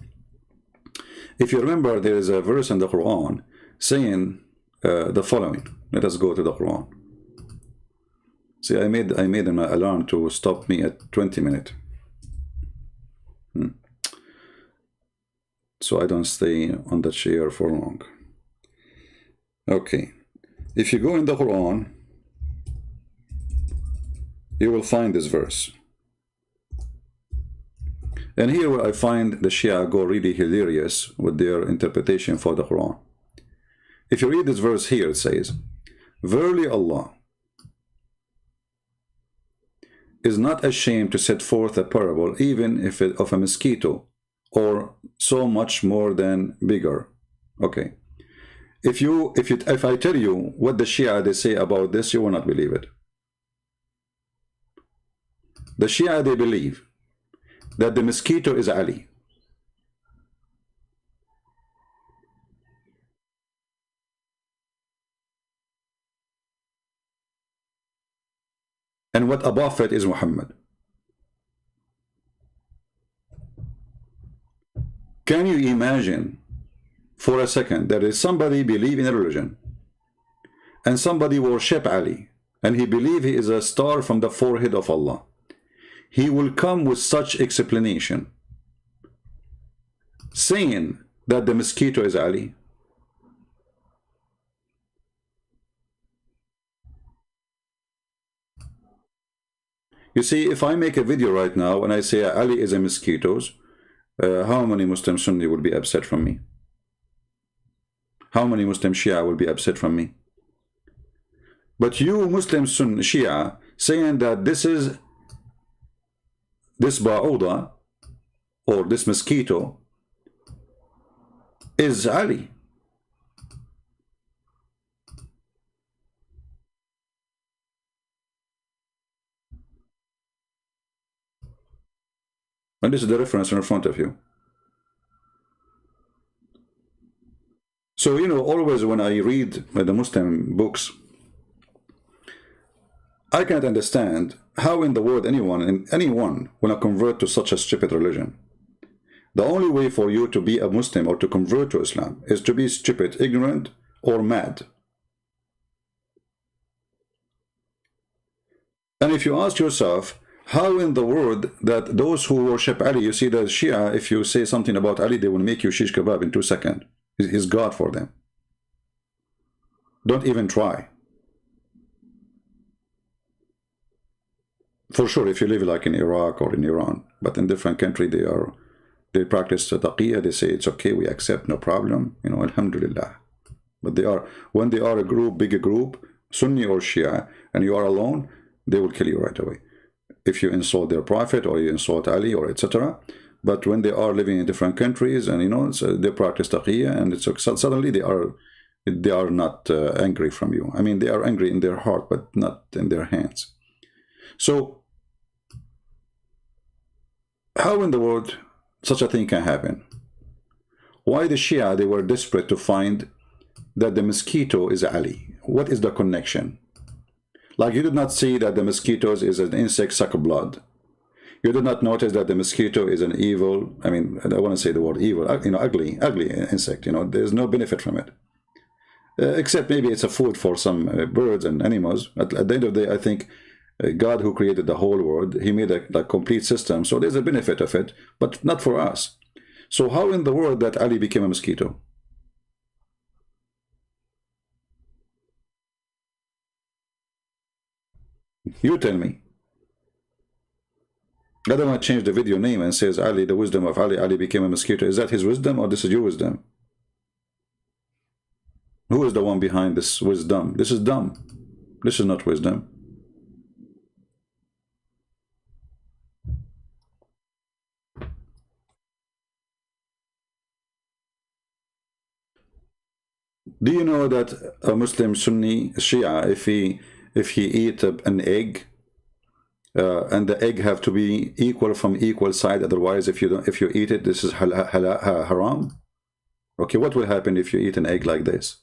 If you remember, there is a verse in the Quran saying the following. Let us go to the Quran. See, I made an alarm to stop me at 20 minutes. So I don't stay on the chair for long. Okay. If you go in the Quran, you will find this verse. And here where I find the Shia go really hilarious with their interpretation for the Quran. If you read this verse here, it says, "Verily Allah is not ashamed to set forth a parable, even if it of a mosquito, or so much more than bigger." Okay. If I tell you what the Shia they say about this, you will not believe it. The Shia they believe that the mosquito is Ali. And what above it is Muhammad. Can you imagine for a second there is somebody believe in a religion and somebody worship Ali and he believe he is a star from the forehead of Allah? He will come with such explanation saying that the mosquito is Ali. You see, if I make a video right now and I say Ali is a mosquitoes, how many Muslim Sunni will be upset from me? How many Muslim Shia will be upset from me? But you Muslim Sunni Shia saying that this ba'uda or this mosquito is Ali. And this is the reference in front of you. So, you know, always when I read the Muslim books, I can't understand how in the world anyone will convert to such a stupid religion. The only way for you to be a Muslim or to convert to Islam is to be stupid, ignorant, or mad. And if you ask yourself, how in the world that those who worship Ali, you see the Shia, if you say something about Ali, they will make you shish kebab in 2 seconds. He's God for them. Don't even try. For sure, if you live like in Iraq or in Iran, but in different country, they practice taqiyya, they say it's okay, we accept, no problem, you know, alhamdulillah. But when they are a group, bigger group, Sunni or Shia, and you are alone, they will kill you right away. If you insult their prophet or you insult Ali or etc. But when they are living in different countries and, you know, so they practice taqiyya, and it's suddenly they are not angry from you. I mean, they are angry in their heart, but not in their hands. So how in the world such a thing can happen? Why the Shia, they were desperate to find that the mosquito is Ali? What is the connection? Like, you did not see that the mosquitoes is an insect suck blood. You did not notice that the mosquito is an evil, I mean, I don't want to say the word evil, you know, ugly insect, you know, there's no benefit from it. Except maybe it's a food for some birds and animals. At the end of the day, I think God, who created the whole world, he made a complete system, so there's a benefit of it, but not for us. So how in the world that Ali became a mosquito? You tell me. I don't want to change the video name and says Ali, the wisdom of Ali, Ali became a mosquito. Is that his wisdom or this is your wisdom? Who is the one behind this wisdom? This is dumb. This is not wisdom. Do you know that a Muslim Sunni Shia, if he eat an egg, and the egg have to be equal from equal side, otherwise if you eat it, this is haram. Okay, what will happen if you eat an egg like this?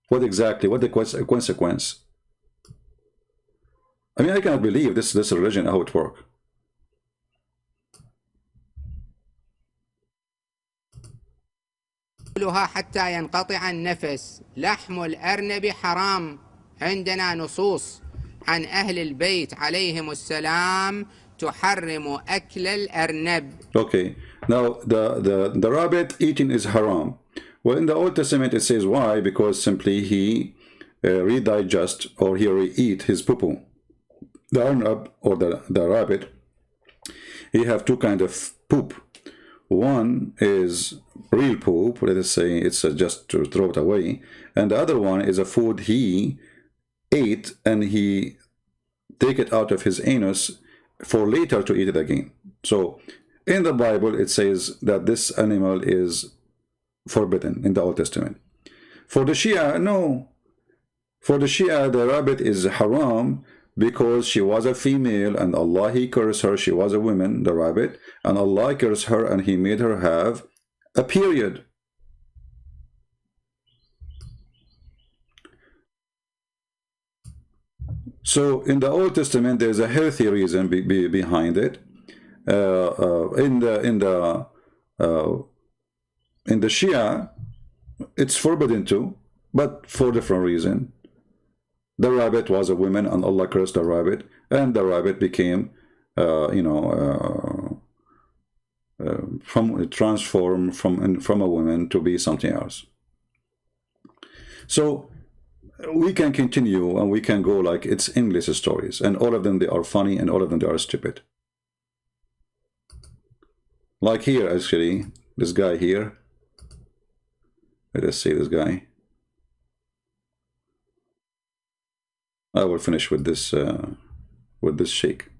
What the consequence? I mean, I cannot believe this religion, how it works. حتى ينقطع النفس. لحم الأرنب حرام. عندنا نصوص عن أهل البيت عليهم السلام تحرم أكل الأرنب. Okay, now the rabbit eating is haram. Well, in the Old Testament it says why? Because simply he redigest, or he re-eat his poo-poo. The arnab, or the rabbit, he have two kind of poop. One is real poop, let us say it's just to throw it away, and the other one is a food he ate and he take it out of his anus for later to eat it again. So in the Bible it says that this animal is forbidden in the Old Testament. For the Shia, no. For the Shia, the rabbit is haram because she was a female and Allah, he cursed her. She was a woman, the rabbit, and Allah cursed her and he made her have a period. So in the Old Testament there's a healthy reason behind it. In the Shia it's forbidden too, but for different reason. The rabbit was a woman and Allah cursed the rabbit, and the rabbit became transformed from a woman to be something else. So we can continue and we can go like it's English stories, and all of them they are funny and all of them they are stupid. Like here, actually, this guy here. Let us see this guy. I will finish with this sheikh.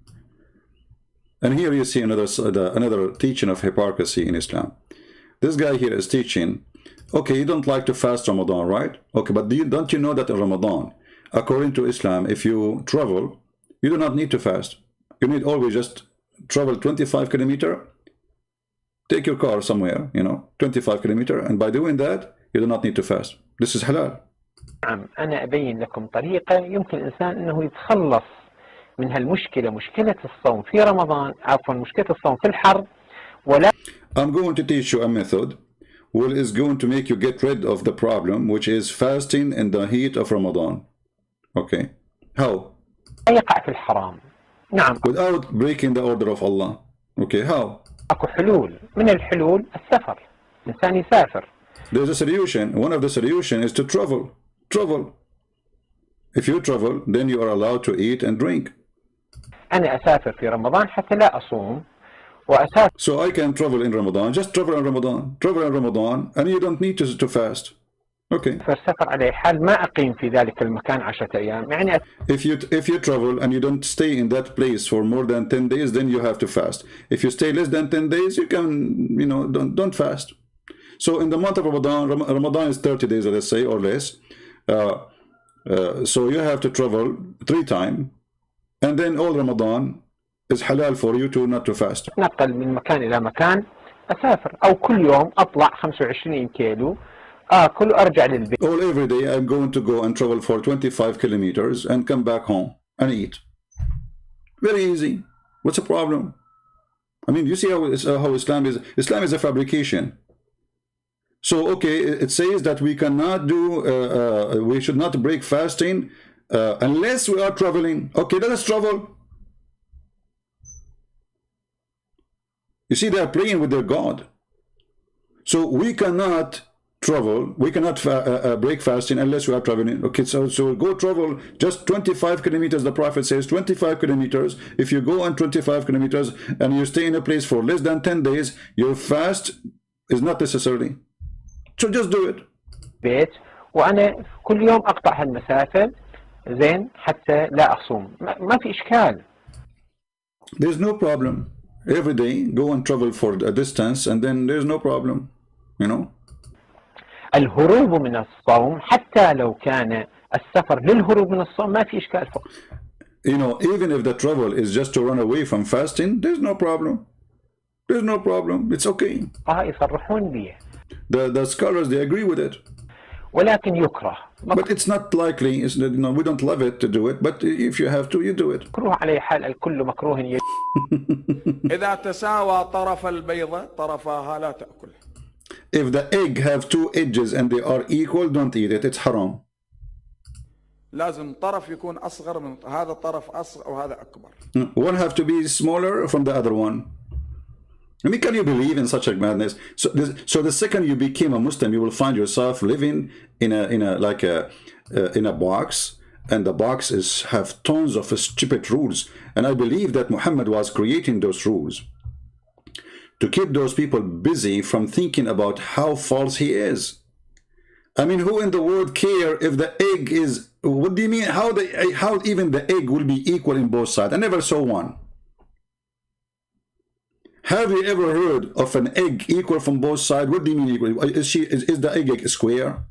And here you see another teaching of hypocrisy in Islam. This guy here is teaching, okay, you don't like to fast Ramadan, right? Okay, but don't you know that in Ramadan, according to Islam, if you travel, you do not need to fast. You need always just travel 25 kilometers, take your car somewhere, 25 kilometers, and by doing that, you do not need to fast. This is halal. نعم، أنا أبين لكم طريقة يمكن الإنسان أنه يتخلص من هالمشكلة، مشكلة الصوم في رمضان، عفوا مشكلة الصوم في الحر. ولا I'm going to teach you a method which is going to make you get rid of the problem, which is fasting in the heat of Ramadan. Okay, how? يقع في الحرام. نعم. Without breaking the order of Allah. Okay, how? أكو حلول، من الحلول السفر، الإنسان يسافر. There's a solution. One of the solutions is to travel. Travel. If you travel, then you are allowed to eat and drink. أنا أسافر في رمضان حتى لا أصوم وأسافر. So I can travel in Ramadan. Just travel in Ramadan. Travel in Ramadan, and you don't need to fast. Okay. فالسفر على حال ما أقيم في ذلك المكان 10 أيام. يعني if you travel and you don't stay in that place for more than 10 days, then you have to fast. If you stay less than 10 days, you can don't fast. So in the month of Ramadan, Ramadan is 30 days, let's say, or less. So you have to travel 3 times, and then all Ramadan is halal for you to not to fast. أتنقل من مكان إلى مكان، أسافر أو كل يوم أطلع 25 كيلو آكل وأرجع للبيت. All every day I'm going to go and travel for 25 kilometers and come back home and eat. Very easy. What's the problem? I mean, you see how Islam is. Islam is a fabrication. So okay, it says that we cannot do, we should not break fasting unless we are traveling. Okay, let us travel. You see, they are playing with their God. So we cannot travel, we cannot break fasting unless we are traveling. Okay, so go travel just 25 kilometers. The Prophet says 25 kilometers. If you go on 25 kilometers and you stay in a place for less than 10 days, your fast is not necessary. So just do it. بيت وأنا كل يوم أقطع هالمسافة زين حتى لا أصوم. ما في إشكال. There's no problem. Every day go and travel for a distance, and then there's no problem. الهروب من الصوم حتى لو كان السفر للهروب من الصوم ما في إشكال فقط. You know, even if the travel is just to run away from fasting, there's no problem. There's no problem. It's okay. يصرحون به. The scholars, they agree with it. ولكن يكره. But it's not likely. It's, you know, we don't love it to do it. But if you have to, you do it. مكروه على حال الكل مكروه. إذا تساوى طرف البيضة طرفها لا تأكل. If the egg have two edges and they are equal, don't eat it. It's haram. لازم طرف يكون أصغر من هذا طرف أصغر وهذا أكبر. One have to be smaller from the other one. I mean, can you believe in such a madness? So the second you became a Muslim, you will find yourself living in a box, and the box have tons of stupid rules. And I believe that Muhammad was creating those rules to keep those people busy from thinking about how false he is. I mean, who in the world care if the egg is? What do you mean? How even the egg will be equal in both sides? I never saw one. Have you ever heard of an egg equal from both sides? What do you mean equal? Is the egg square?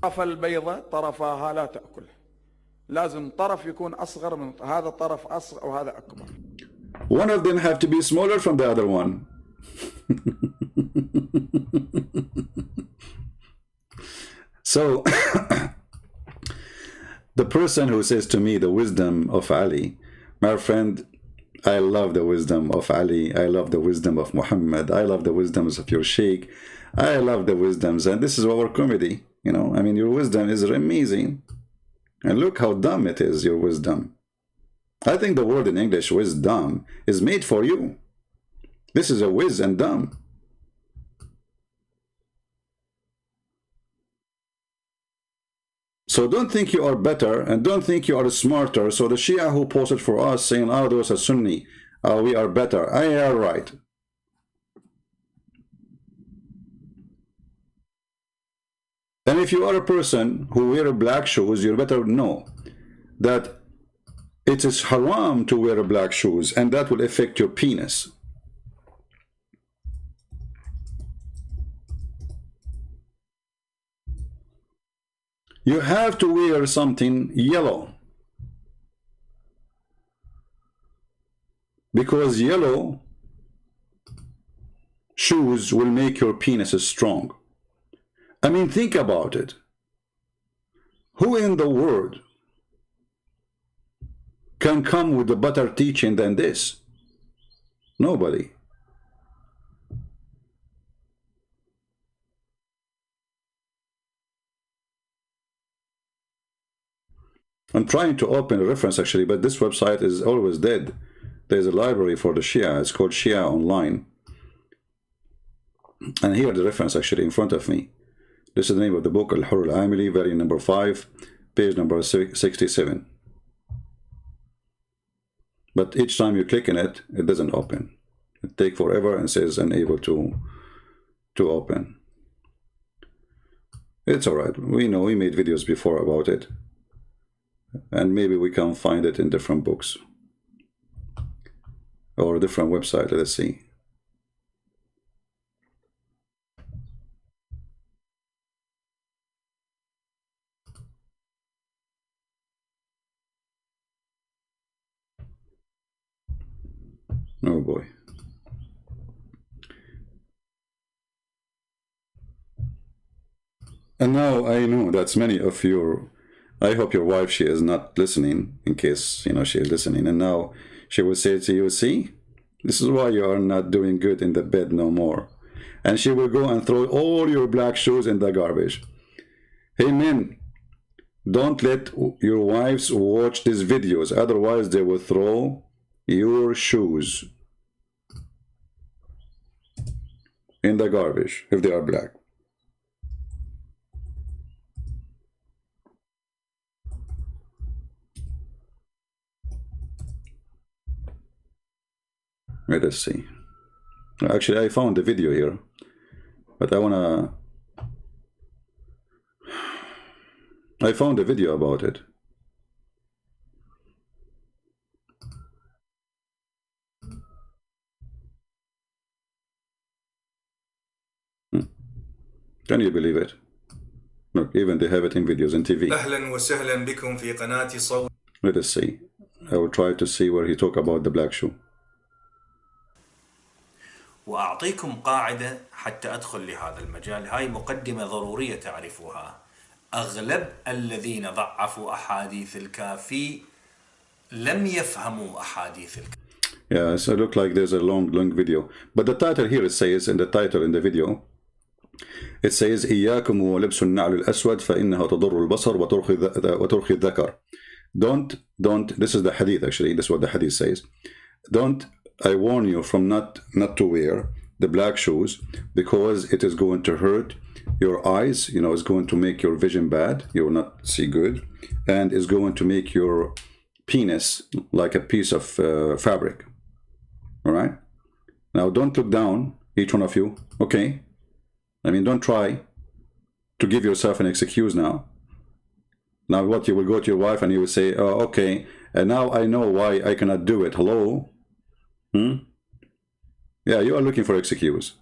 طرف البيضة طرفها لا تأكل. لازم طرف يكون أصغر من هذا طرف أصغر وهذا أكبر. One of them have to be smaller from the other one. So the person who says to me the wisdom of Ali, my friend, I love the wisdom of Ali. I love the wisdom of Muhammad. I love the wisdoms of your sheikh. I love the wisdoms, and this is our comedy. You know, I mean, your wisdom is amazing. And look how dumb it is, your wisdom. I think the word in English, wisdom, is made for you. This is a whiz and dumb. So don't think you are better, and don't think you are smarter. So the Shia who posted for us saying, oh, those are Sunni, we are better. I are right. And if you are a person who wear black shoes, you better know that it is haram to wear black shoes, and that will affect your penis. You have to wear something yellow, because yellow shoes will make your penis strong. I mean, think about it. Who in the world can come with a better teaching than this? Nobody. I'm trying to open a reference actually, but this website is always dead. There's a library for the Shia. It's called Shia Online. And here the reference actually in front of me. This is the name of the book, Al-Hurr Al-Amili, volume number 5, page number 67. But each time you click on it, it doesn't open. It takes forever and says unable to open. It's alright. We know, we made videos before about it. And maybe we can find it in different books. Or a different website, let's see. Oh boy. And now I know that's many of your, I hope your wife, she is not listening, in case, you know, she is listening. And now she will say to you, see, this is why you are not doing good in the bed no more. And she will go and throw all your black shoes in the garbage. Hey men, don't let your wives watch these videos. Otherwise they will throw your shoes in the garbage if they are black. Let us see. Actually, I found the video here, but I found a video about it. Can you believe it? Look, even they have it in videos and TV. أهلا وسهلا بكم في قناة صوت. Let us see. I will try to see where he talk about the black shoe. وأعطيكم قاعدة حتى أدخل لهذا المجال. هاي مقدمة ضرورية تعرفوها. أغلب الذين ضعفوا أحاديث الكافي لم يفهموا أحاديث الكافي. Yeah, so it look like there's a long video. But the title here, it says, in the title in the video, it says, إياكم ولبس النعل الأسود فإنها تضر البصر وترخي الذكر. Don't, this is the hadith actually, this is what the hadith says. Don't, I warn you from not to wear the black shoes, because it is going to hurt your eyes, you know, it's going to make your vision bad, you will not see good, and it's going to make your penis like a piece of fabric. All right? Now, don't look down, each one of you, okay? I mean, don't try to give yourself an excuse now. Now, what, you will go to your wife and you will say, oh, okay, and now I know why I cannot do it. Hello? Yeah, you are looking for excuse.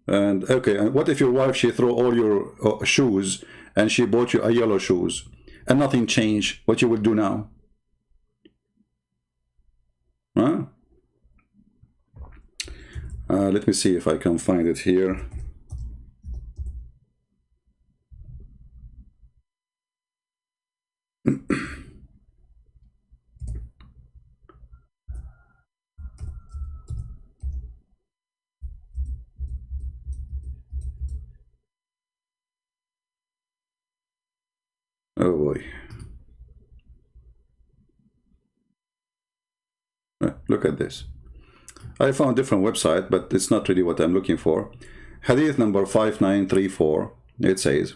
And, okay, and what if your wife, she throw all your shoes and she bought you a yellow shoes and nothing changed? What you will do now? Huh? Let me see if I can find it here. Oh boy. Look at this. I found a different website, but it's not really what I'm looking for. Hadith number 5934, it says,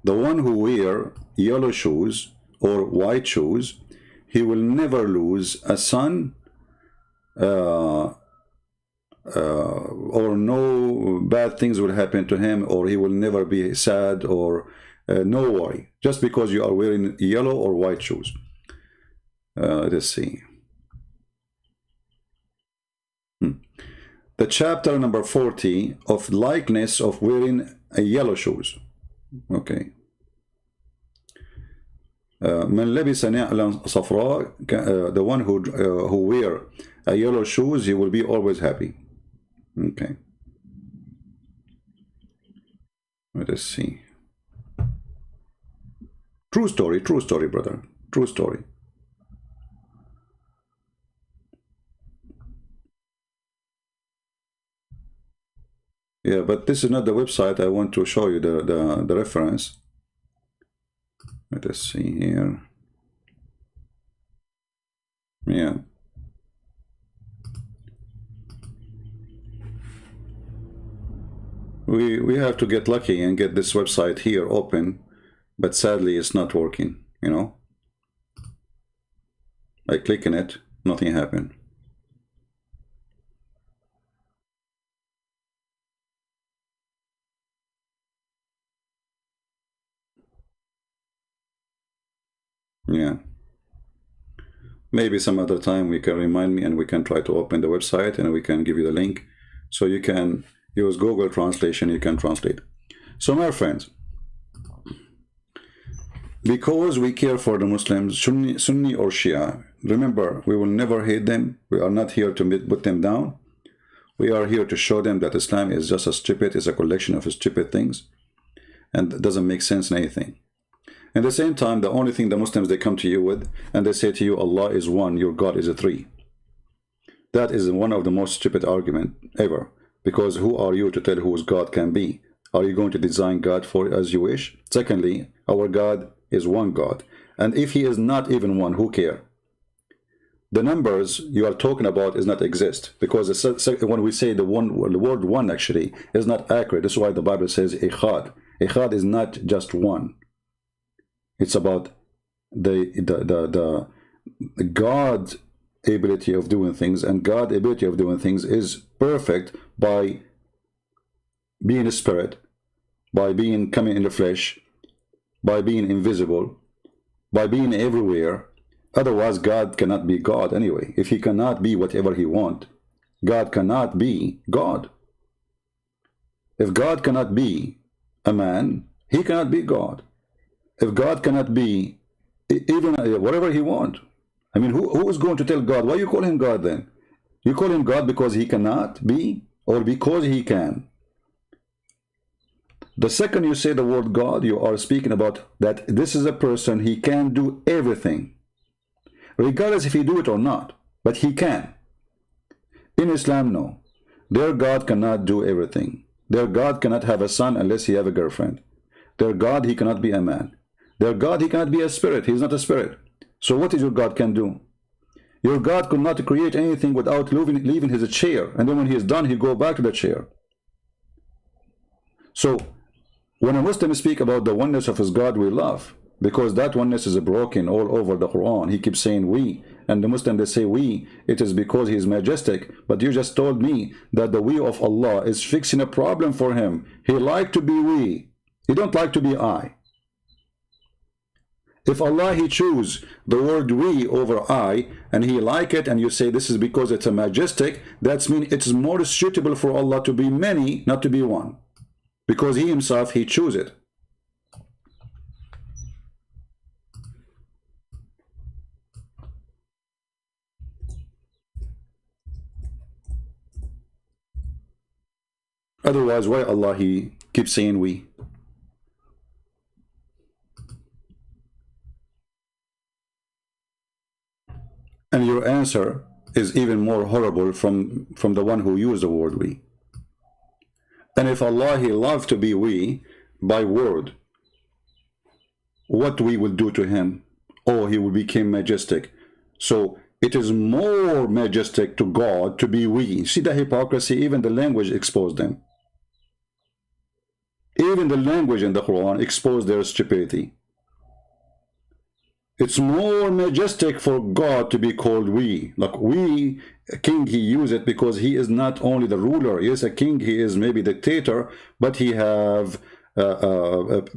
the one who wear yellow shoes or white shoes, he will never lose a son, or no bad things will happen to him, or he will never be sad, or no worry, just because you are wearing yellow or white shoes. Let's see. The chapter number 40 of likeness of wearing yellow shoes. Okay. من لبس نعلا صفراء, the one who wear a yellow shoes, he will be always happy. Okay. Let us see. True story, brother. True story. Yeah, but this is not the website. I want to show you the reference. Let us see here. Yeah. We have to get lucky and get this website here open, but sadly it's not working, you know. I click on it, nothing happened. Yeah. Maybe some other time we can remind me and we can try to open the website and we can give you the link so you can use Google translation, you can translate. So my friends, because we care for the Muslims, Sunni or Shia, remember, we will never hate them. We are not here to put them down. We are here to show them that Islam is just it's a collection of stupid things and it doesn't make sense in anything. At the same time, the only thing the Muslims, they come to you with, and they say to you, Allah is one, your God is a three. That is one of the most stupid argument ever. Because who are you to tell whose God can be? Are you going to design God for as you wish? Secondly, our God is one God. And if he is not even one, who care? The numbers you are talking about is not exist. Because when we say the word one actually is not accurate. That's why the Bible says Echad. Echad is not just one. It's about the God ability of doing things, and God's ability of doing things is perfect by being a spirit, by being coming in the flesh, by being invisible, by being everywhere. Otherwise, God cannot be God anyway. If he cannot be whatever he wants, God cannot be God. If God cannot be a man, he cannot be God. If God cannot be even whatever he wants, I mean, who is going to tell God? Why you call him God then? You call him God because he cannot be, or because he can? The second you say the word God, you are speaking about that this is a person, he can do everything, regardless if he do it or not, but he can. In Islam, no. Their God cannot do everything. Their God cannot have a son unless he have a girlfriend. Their God, he cannot be a man. Their God, he cannot be a spirit. He is not a spirit. So what is your God can do? Your God could not create anything without leaving his chair, and then when he is done, he go back to the chair. So when a Muslim speak about the oneness of his God, we laugh, because that oneness is broken all over the Quran. He keeps saying we, and the Muslim, they say we. It is because he is majestic. But you just told me that the we of Allah is fixing a problem for him. He like to be we. He don't like to be I. If Allah, he choose the word we over I, and he like it, and you say this is because it's a majestic, that means it's more suitable for Allah to be many, not to be one. Because he himself, he choose it. Otherwise, why Allah, he keeps saying we? And your answer is even more horrible from the one who used the word we. And if Allah, he loved to be we by word, what we will do to him? Oh, he will become majestic. So it is more majestic to God to be we. See the hypocrisy? Even the language exposed them. Even the language in the Quran exposed their stupidity. It's more majestic for God to be called we. Like we, a king, he used it because he is not only the ruler. He is a king, he is maybe dictator, but he have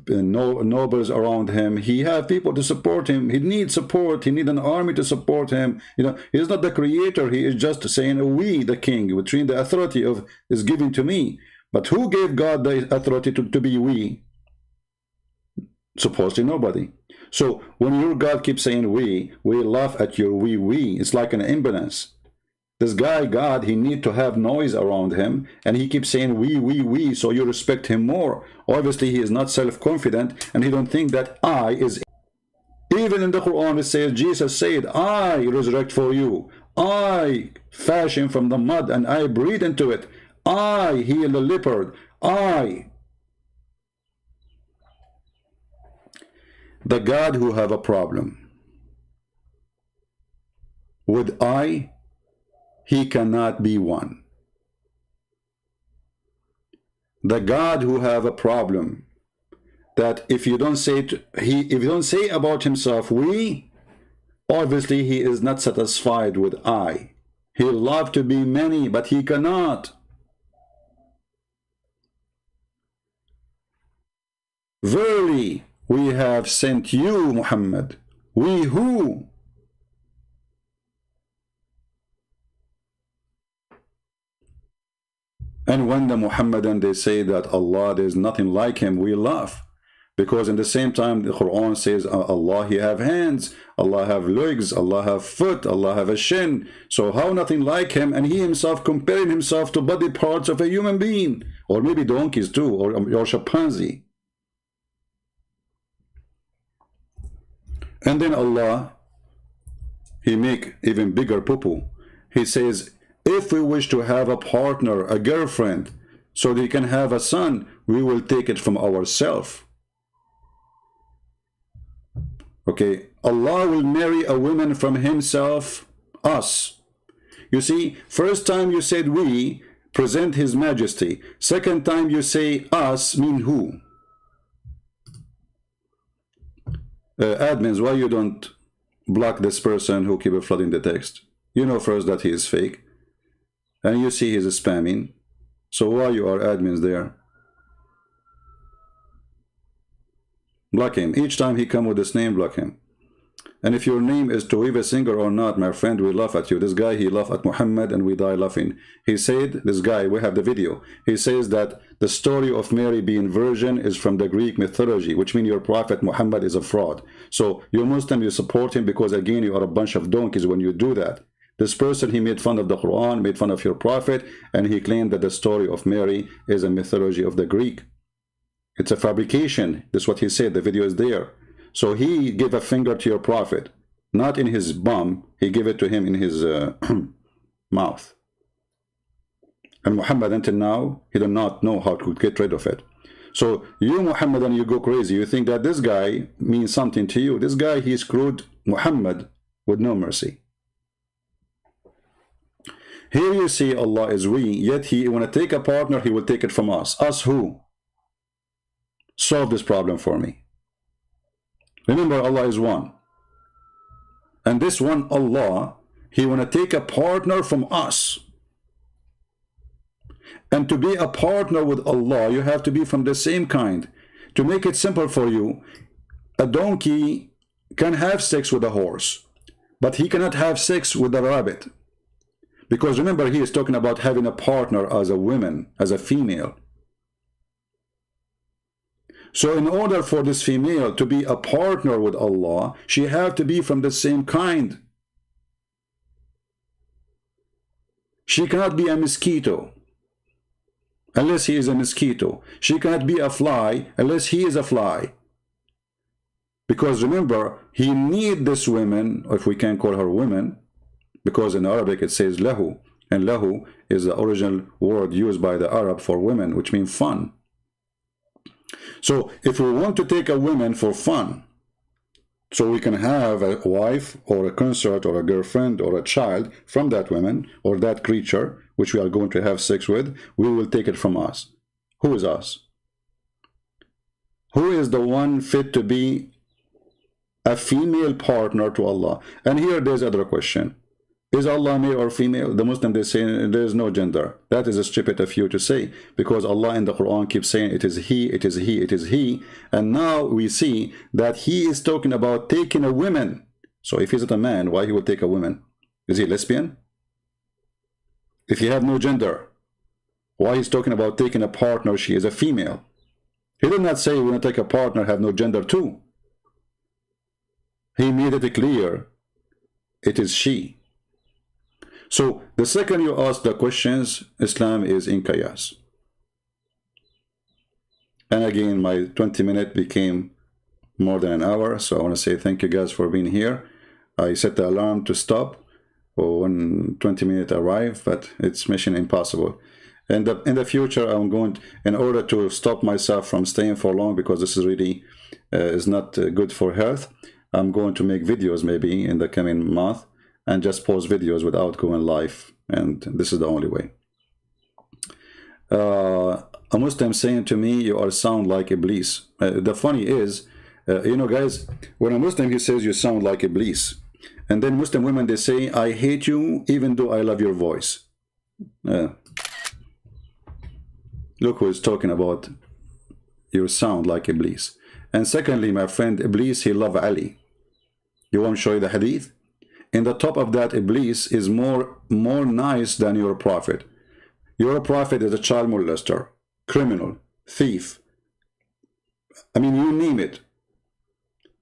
nobles around him. He have people to support him. He needs support. He needs an army to support him. You know, he's not the creator. He is just saying we, the king, between the authority of is given to me. But who gave God the authority to be we? Supposedly nobody. So when your God keeps saying we laugh at your we. It's like an ambulance. This guy, God, he need to have noise around him, and he keeps saying we, so you respect him more. Obviously, he is not self-confident, and he don't think that I is... Even in the Quran, it says, Jesus said, I resurrect for you. I fashion from the mud, and I breathe into it. I heal the leopard. I... The God who have a problem with I, he cannot be one. The God who have a problem that if you don't say if you don't say about himself we, obviously he is not satisfied with I. He love to be many, but he cannot. Verily, we have sent you, Muhammad. We who? And when the Muhammadan, they say that Allah, there is nothing like him, we laugh. Because in the same time, the Quran says, Allah, he have hands, Allah have legs, Allah have foot, Allah have a shin. So how nothing like him? And he himself comparing himself to body parts of a human being. Or maybe donkeys too, or chimpanzee. And then Allah, he make even bigger poo-poo. He says, if we wish to have a partner, a girlfriend, so they can have a son, we will take it from ourselves. Okay, Allah will marry a woman from himself, us. You see, first time you said we, present his majesty. Second time you say us, mean who? Admins, why you don't block this person who keep flooding the text? You know first that he is fake. And you see he's spamming. So why you are admins there? Block him. Each time he come with this name, block him. And if your name is Toiva Singer or not, my friend, we laugh at you. This guy, he laughed at Muhammad and we die laughing. He said, this guy, we have the video. He says that the story of Mary being virgin is from the Greek mythology, which means your prophet Muhammad is a fraud. So you're Muslim, you support him because again, you are a bunch of donkeys when you do that. This person, he made fun of the Quran, made fun of your prophet, and he claimed that the story of Mary is a mythology of the Greek. It's a fabrication. That's what he said. The video is there. So he gave a finger to your prophet, not in his bum. He gave it to him in his mouth. And Muhammad, until now, he did not know how to get rid of it. So you, Muhammad, and you go crazy. You think that this guy means something to you. This guy, he screwed Muhammad with no mercy. Here you see Allah is we, yet he want to take a partner, he will take it from us. Us who? Solve this problem for me. Remember, Allah is one. And this one Allah, he want to take a partner from us. And to be a partner with Allah, you have to be from the same kind. To make it simple for you, a donkey can have sex with a horse, but he cannot have sex with a rabbit. Because remember, he is talking about having a partner as a woman, as a female. So in order for this female to be a partner with Allah, she have to be from the same kind. She cannot be a mosquito unless he is a mosquito. She cannot be a fly unless he is a fly. Because remember, he need this woman, or if we can call her women, because in Arabic it says lahu, and lahu is the original word used by the Arab for women, which means fun. So if we want to take a woman for fun, so we can have a wife or a consort or a girlfriend or a child from that woman or that creature which we are going to have sex with, we will take it from us. Who is us? Who is the one fit to be a female partner to Allah? And here there's another question. Is Allah male or female? The Muslim, they say there is no gender. That is stupid of you to say, because Allah in the Quran keeps saying it is he, it is he, it is he. And now we see that he is talking about taking a woman. So if he's not a man, why he would take a woman? Is he lesbian? If he have no gender, why he's talking about taking a partner, she is a female? He did not say when I take a partner, have no gender too. He made it clear, it is she. So the second you ask the questions, Islam is in chaos. And again, my 20-minute became more than an hour. So I want to say thank you guys for being here. I set the alarm to stop when 20 minutes arrive, but it's mission impossible. And in the future, I'm going to, in order to stop myself from staying for long, because this is really is not good for health, I'm going to make videos maybe in the coming month, and just post videos without going live, and this is the only way. A Muslim saying to me, you are sound like Iblis. The funny is, you know guys, when a Muslim, he says you sound like Iblis, and then Muslim women, they say, I hate you even though I love your voice. Look who is talking about you sound like Iblis. And secondly, my friend, Iblis, he love Ali. You want to show you the hadith? In the top of that, Iblis is more nice than your prophet. Your prophet is a child molester, criminal, thief. I mean, you name it.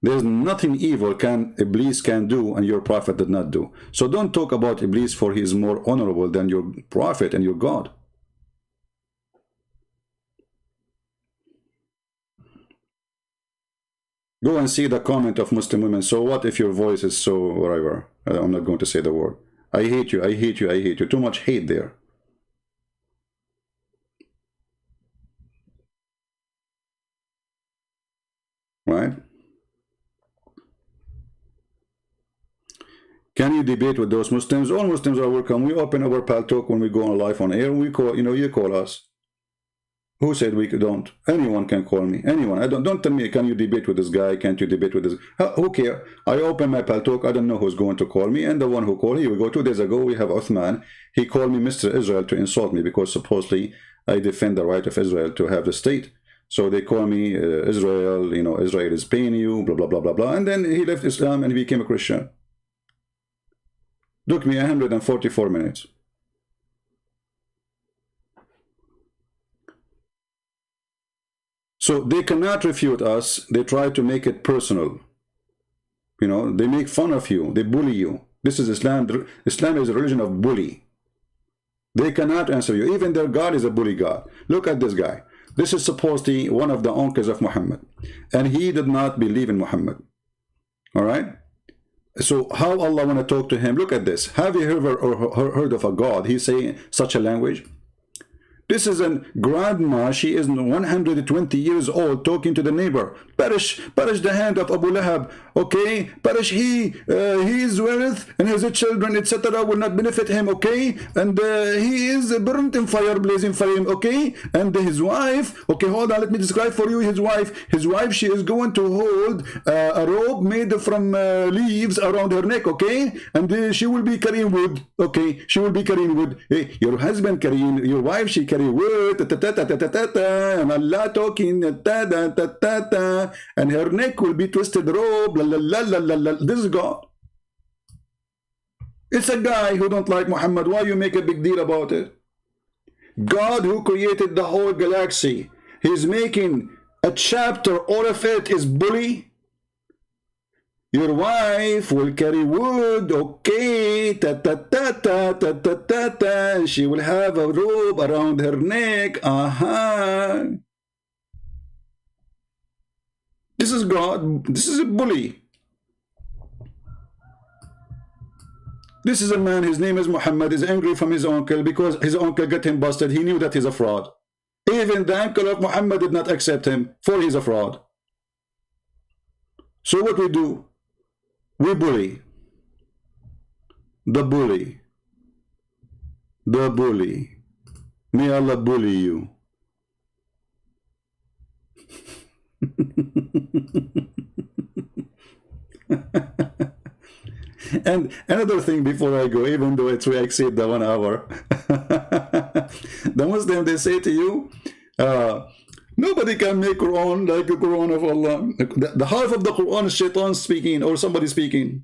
There's nothing evil Iblis can do and your prophet did not do. So don't talk about Iblis, for he is more honorable than your prophet and your God. Go and see the comment of Muslim women. So what if your voice is so whatever? I'm not going to say the word. I hate you, I hate you, I hate you. Too much hate there. Right? Can you debate with those Muslims? All Muslims are welcome. We open our Pal Talk when we go on live on air. We call, you know, you call us. Who said we don't? Anyone can call me. Anyone. I don't tell me, can you debate with this guy? Can't you debate with this? Who care? I open my Paltalk. I don't know who's going to call me. And the one who called, here we go. 2 days ago, we have Uthman. He called me Mr. Israel to insult me because supposedly I defend the right of Israel to have the state. So they call me Israel, you know, Israel is paying you, blah, blah, blah, blah, blah. And then he left Islam and he became a Christian. Took me 144 minutes. So they cannot refute us. They try to make it personal. You know, they make fun of you. They bully you. This is Islam. Islam is a religion of bully. They cannot answer you. Even their God is a bully God. Look at this guy. This is supposedly one of the uncles of Muhammad. And he did not believe in Muhammad. All right? So how Allah want to talk to him? Look at this. Have you ever heard of a God? He's saying such a language. This is a grandma. She is 120 years old, talking to the neighbor. Perish the hand of Abu Lahab. Okay, perish his wealth and his children, etc. will not benefit him. Okay, and he is burnt in fire, blazing flame. Okay, and his wife. Okay, hold on. Let me describe for you his wife. His wife, she is going to hold a rope made from leaves around her neck. Okay, and she will be carrying wood. Okay, she will be carrying wood. Hey, your husband carrying your wife. She carry wood, and Allah talking, and her neck will be twisted rope. This is God. It's a guy who don't like Muhammad. Why you make a big deal about it? God who created the whole galaxy, he's making a chapter, all of it is bully. Your wife will carry wood, okay, she will have a rope around her neck, This is God, this is a bully. This is a man, his name is Muhammad, is angry from his uncle because his uncle got him busted. He knew that he's a fraud. Even the uncle of Muhammad did not accept him, for he's a fraud. So what we do? We bully. The bully. The bully. May Allah bully you. And another thing before I go, even though we exceed the 1 hour, the Muslim, they say to you, nobody can make Quran like the Quran of Allah. The half of the Quran is shaitan speaking or somebody speaking.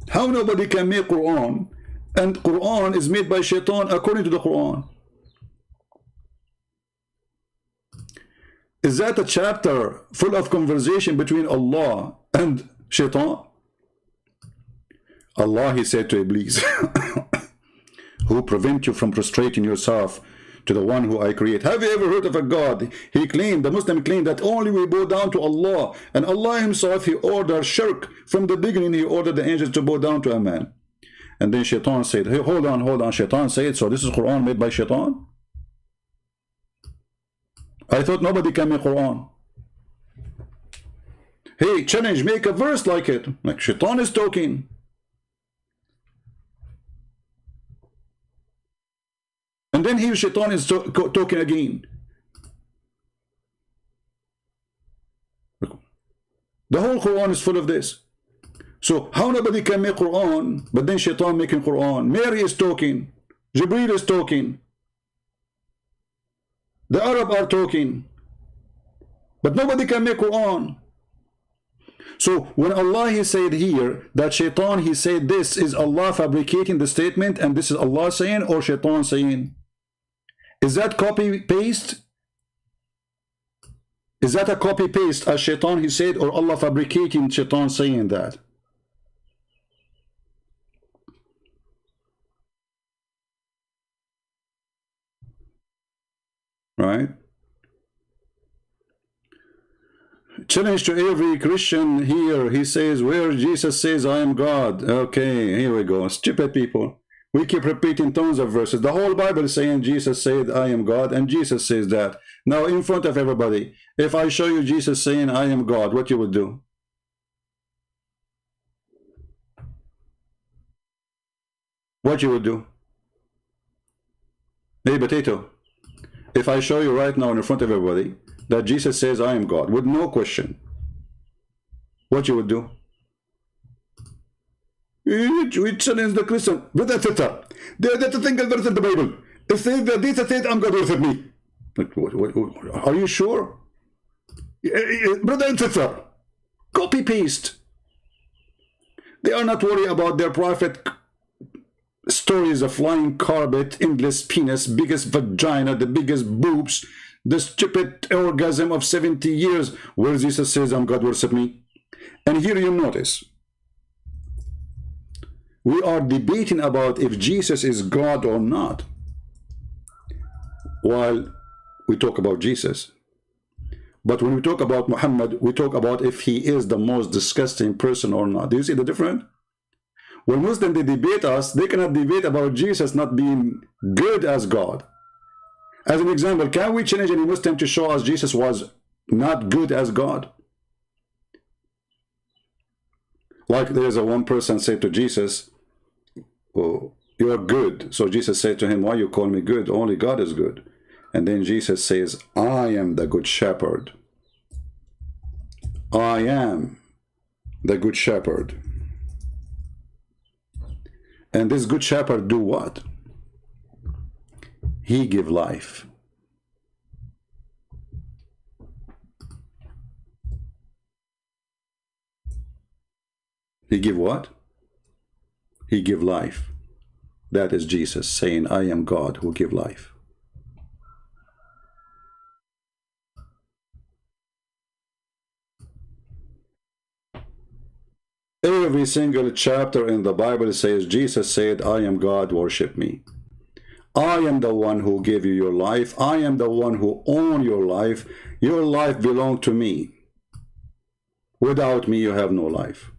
How nobody can make Quran? And Quran is made by shaitan according to the Quran. Is that a chapter full of conversation between Allah and shaitan? Allah, he said to Iblis, who prevent you from prostrating yourself to the one who I create. Have you ever heard of a God? He claimed, the Muslim claimed, that only we bow down to Allah. And Allah himself, he ordered shirk. From the beginning, he ordered the angels to bow down to a man. And then shaitan said, hey, hold on. Shaitan said, so this is Quran made by shaitan? I thought nobody can make Quran. Hey, challenge, make a verse like it. Like shaitan is talking. And then here shaitan is talking again. The whole Quran is full of this. So how nobody can make Quran, but then shaitan making Quran. Mary is talking. Jibreel is talking. The Arab are talking. But nobody can make Quran. So when Allah, he said here that shaitan, he said this, is Allah fabricating the statement and this is Allah saying or shaitan saying? Is that copy paste? Is that a copy paste as shaitan, he said, or Allah fabricating shaitan saying that? Right? Challenge to every Christian here. He says, where Jesus says, I am God. Okay, here we go. Stupid people. We keep repeating tons of verses. The whole Bible is saying Jesus said, I am God, and Jesus says that. Now, in front of everybody, if I show you Jesus saying, I am God, what you would do? What you would do? Hey, Potato, if I show you right now in front of everybody that Jesus says, I am God, with no question, what you would do? We challenge the Christian. Brother Tita, that's a single verse in the Bible. It says that Jesus says, I'm God, worship me. Are you sure? Brother and sister, copy paste. They are not worried about their private stories of flying carpet, endless penis, biggest vagina, the biggest boobs, the stupid orgasm of 70 years, where Jesus says, I'm God, worship me. And here you notice, we are debating about if Jesus is God or not, while we talk about Jesus. But when we talk about Muhammad, we talk about if he is the most disgusting person or not. Do you see the difference? When Muslims, they debate us, they cannot debate about Jesus not being good as God. As an example, can we challenge any Muslim to show us Jesus was not good as God? Like there's a one person said to Jesus, oh, you are good. So Jesus said to him, why you call me good? Only God is good. And then Jesus says, I am the good shepherd. I am the good shepherd. And this good shepherd do what? He give life. He give what? He give life. That is Jesus saying, I am God who give life. Every single chapter in the Bible says, Jesus said, I am God, worship me. I am the one who gave you your life. I am the one who own your life. Your life belongs to me. Without me, you have no life.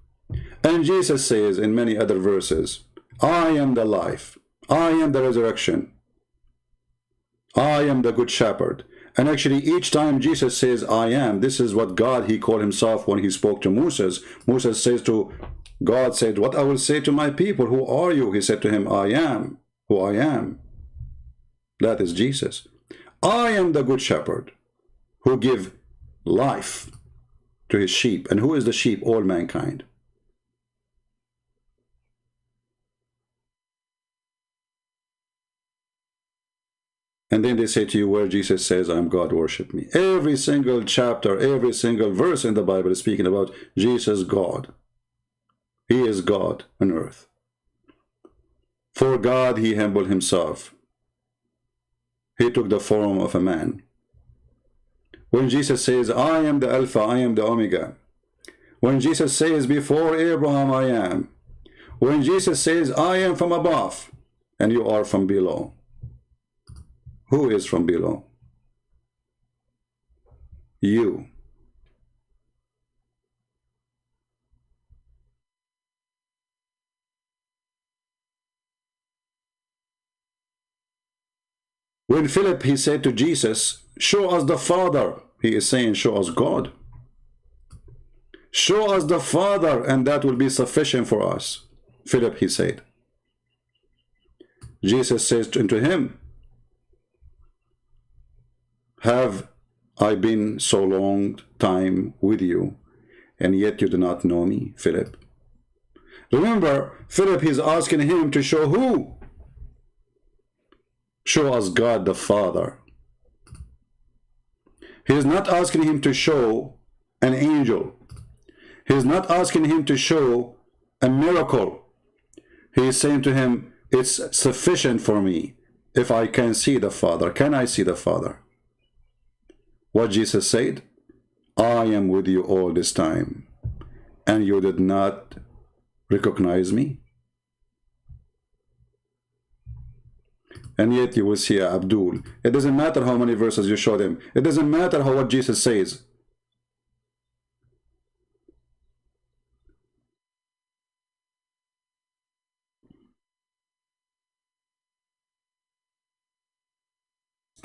And Jesus says in many other verses, I am the life. I am the resurrection. I am the good shepherd. And actually, each time Jesus says, I am, this is what God, he called himself when he spoke to Moses. Moses says to God, said, what I will say to my people, who are you? He said to him, I am who I am. That is Jesus. I am the good shepherd who give life to his sheep. And who is the sheep? All mankind. And then they say to you where Jesus says, I am God, worship me. Every single chapter, every single verse in the Bible is speaking about Jesus, God. He is God on earth. For God, he humbled himself. He took the form of a man. When Jesus says, I am the Alpha, I am the Omega. When Jesus says, before Abraham, I am. When Jesus says, I am from above, and you are from below. Who is from below? You. When Philip, he said to Jesus, show us the Father. He is saying, show us God. Show us the Father, and that will be sufficient for us. Philip, he said. Jesus says unto him, have I been so long time with you, and yet you do not know me, Philip? Remember, Philip is asking him to show who? Show us God the Father. He is not asking him to show an angel. He is not asking him to show a miracle. He is saying to him, it's sufficient for me if I can see the Father. Can I see the Father? What Jesus said, I am with you all this time, and you did not recognize me. And yet you will see Abdul. It doesn't matter how many verses you show them. It doesn't matter what Jesus says.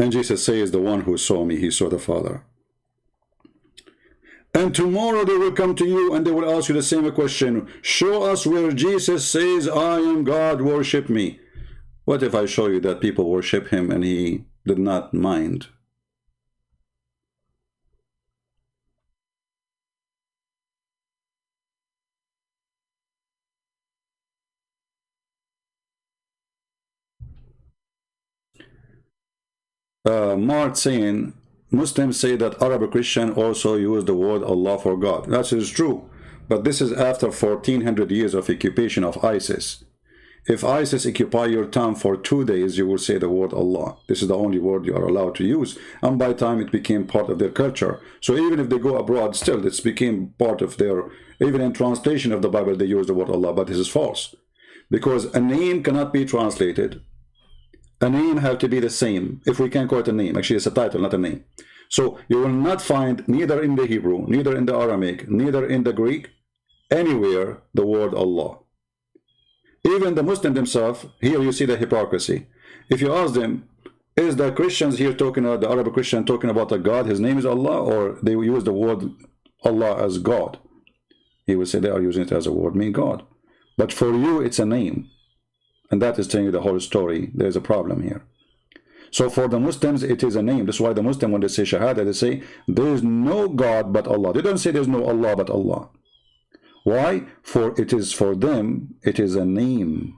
And Jesus says, the one who saw me, he saw the Father. And tomorrow they will come to you and they will ask you the same question. Show us where Jesus says, I am God, worship me. What if I show you that people worship him and he did not mind? Mart saying, Muslims say that Arab Christian also use the word Allah for God. That is true, but this is after 1400 years of occupation of ISIS. If ISIS occupy your town for 2 days, you will say the word Allah. This is the only word you are allowed to use, and by time it became part of their culture. So even if they go abroad, still it's became part of their, even in translation of the Bible they use the word Allah, but this is false. Because a name cannot be translated. A name have to be the same, if we can call it a name. Actually, it's a title, not a name. So you will not find, neither in the Hebrew, neither in the Aramaic, neither in the Greek, anywhere the word Allah. Even the Muslim themselves, here you see the hypocrisy. If you ask them, is the Christians here talking about, the Arab Christian talking about a God, his name is Allah, or they use the word Allah as God? He will say they are using it as a word, mean God. But for you, it's a name. And that is telling you the whole story. There's a problem here. So for the Muslims, it is a name. That's why the Muslim, when they say Shahada, they say, there is no God but Allah. They don't say there's no Allah but Allah. Why? For it is for them, it is a name.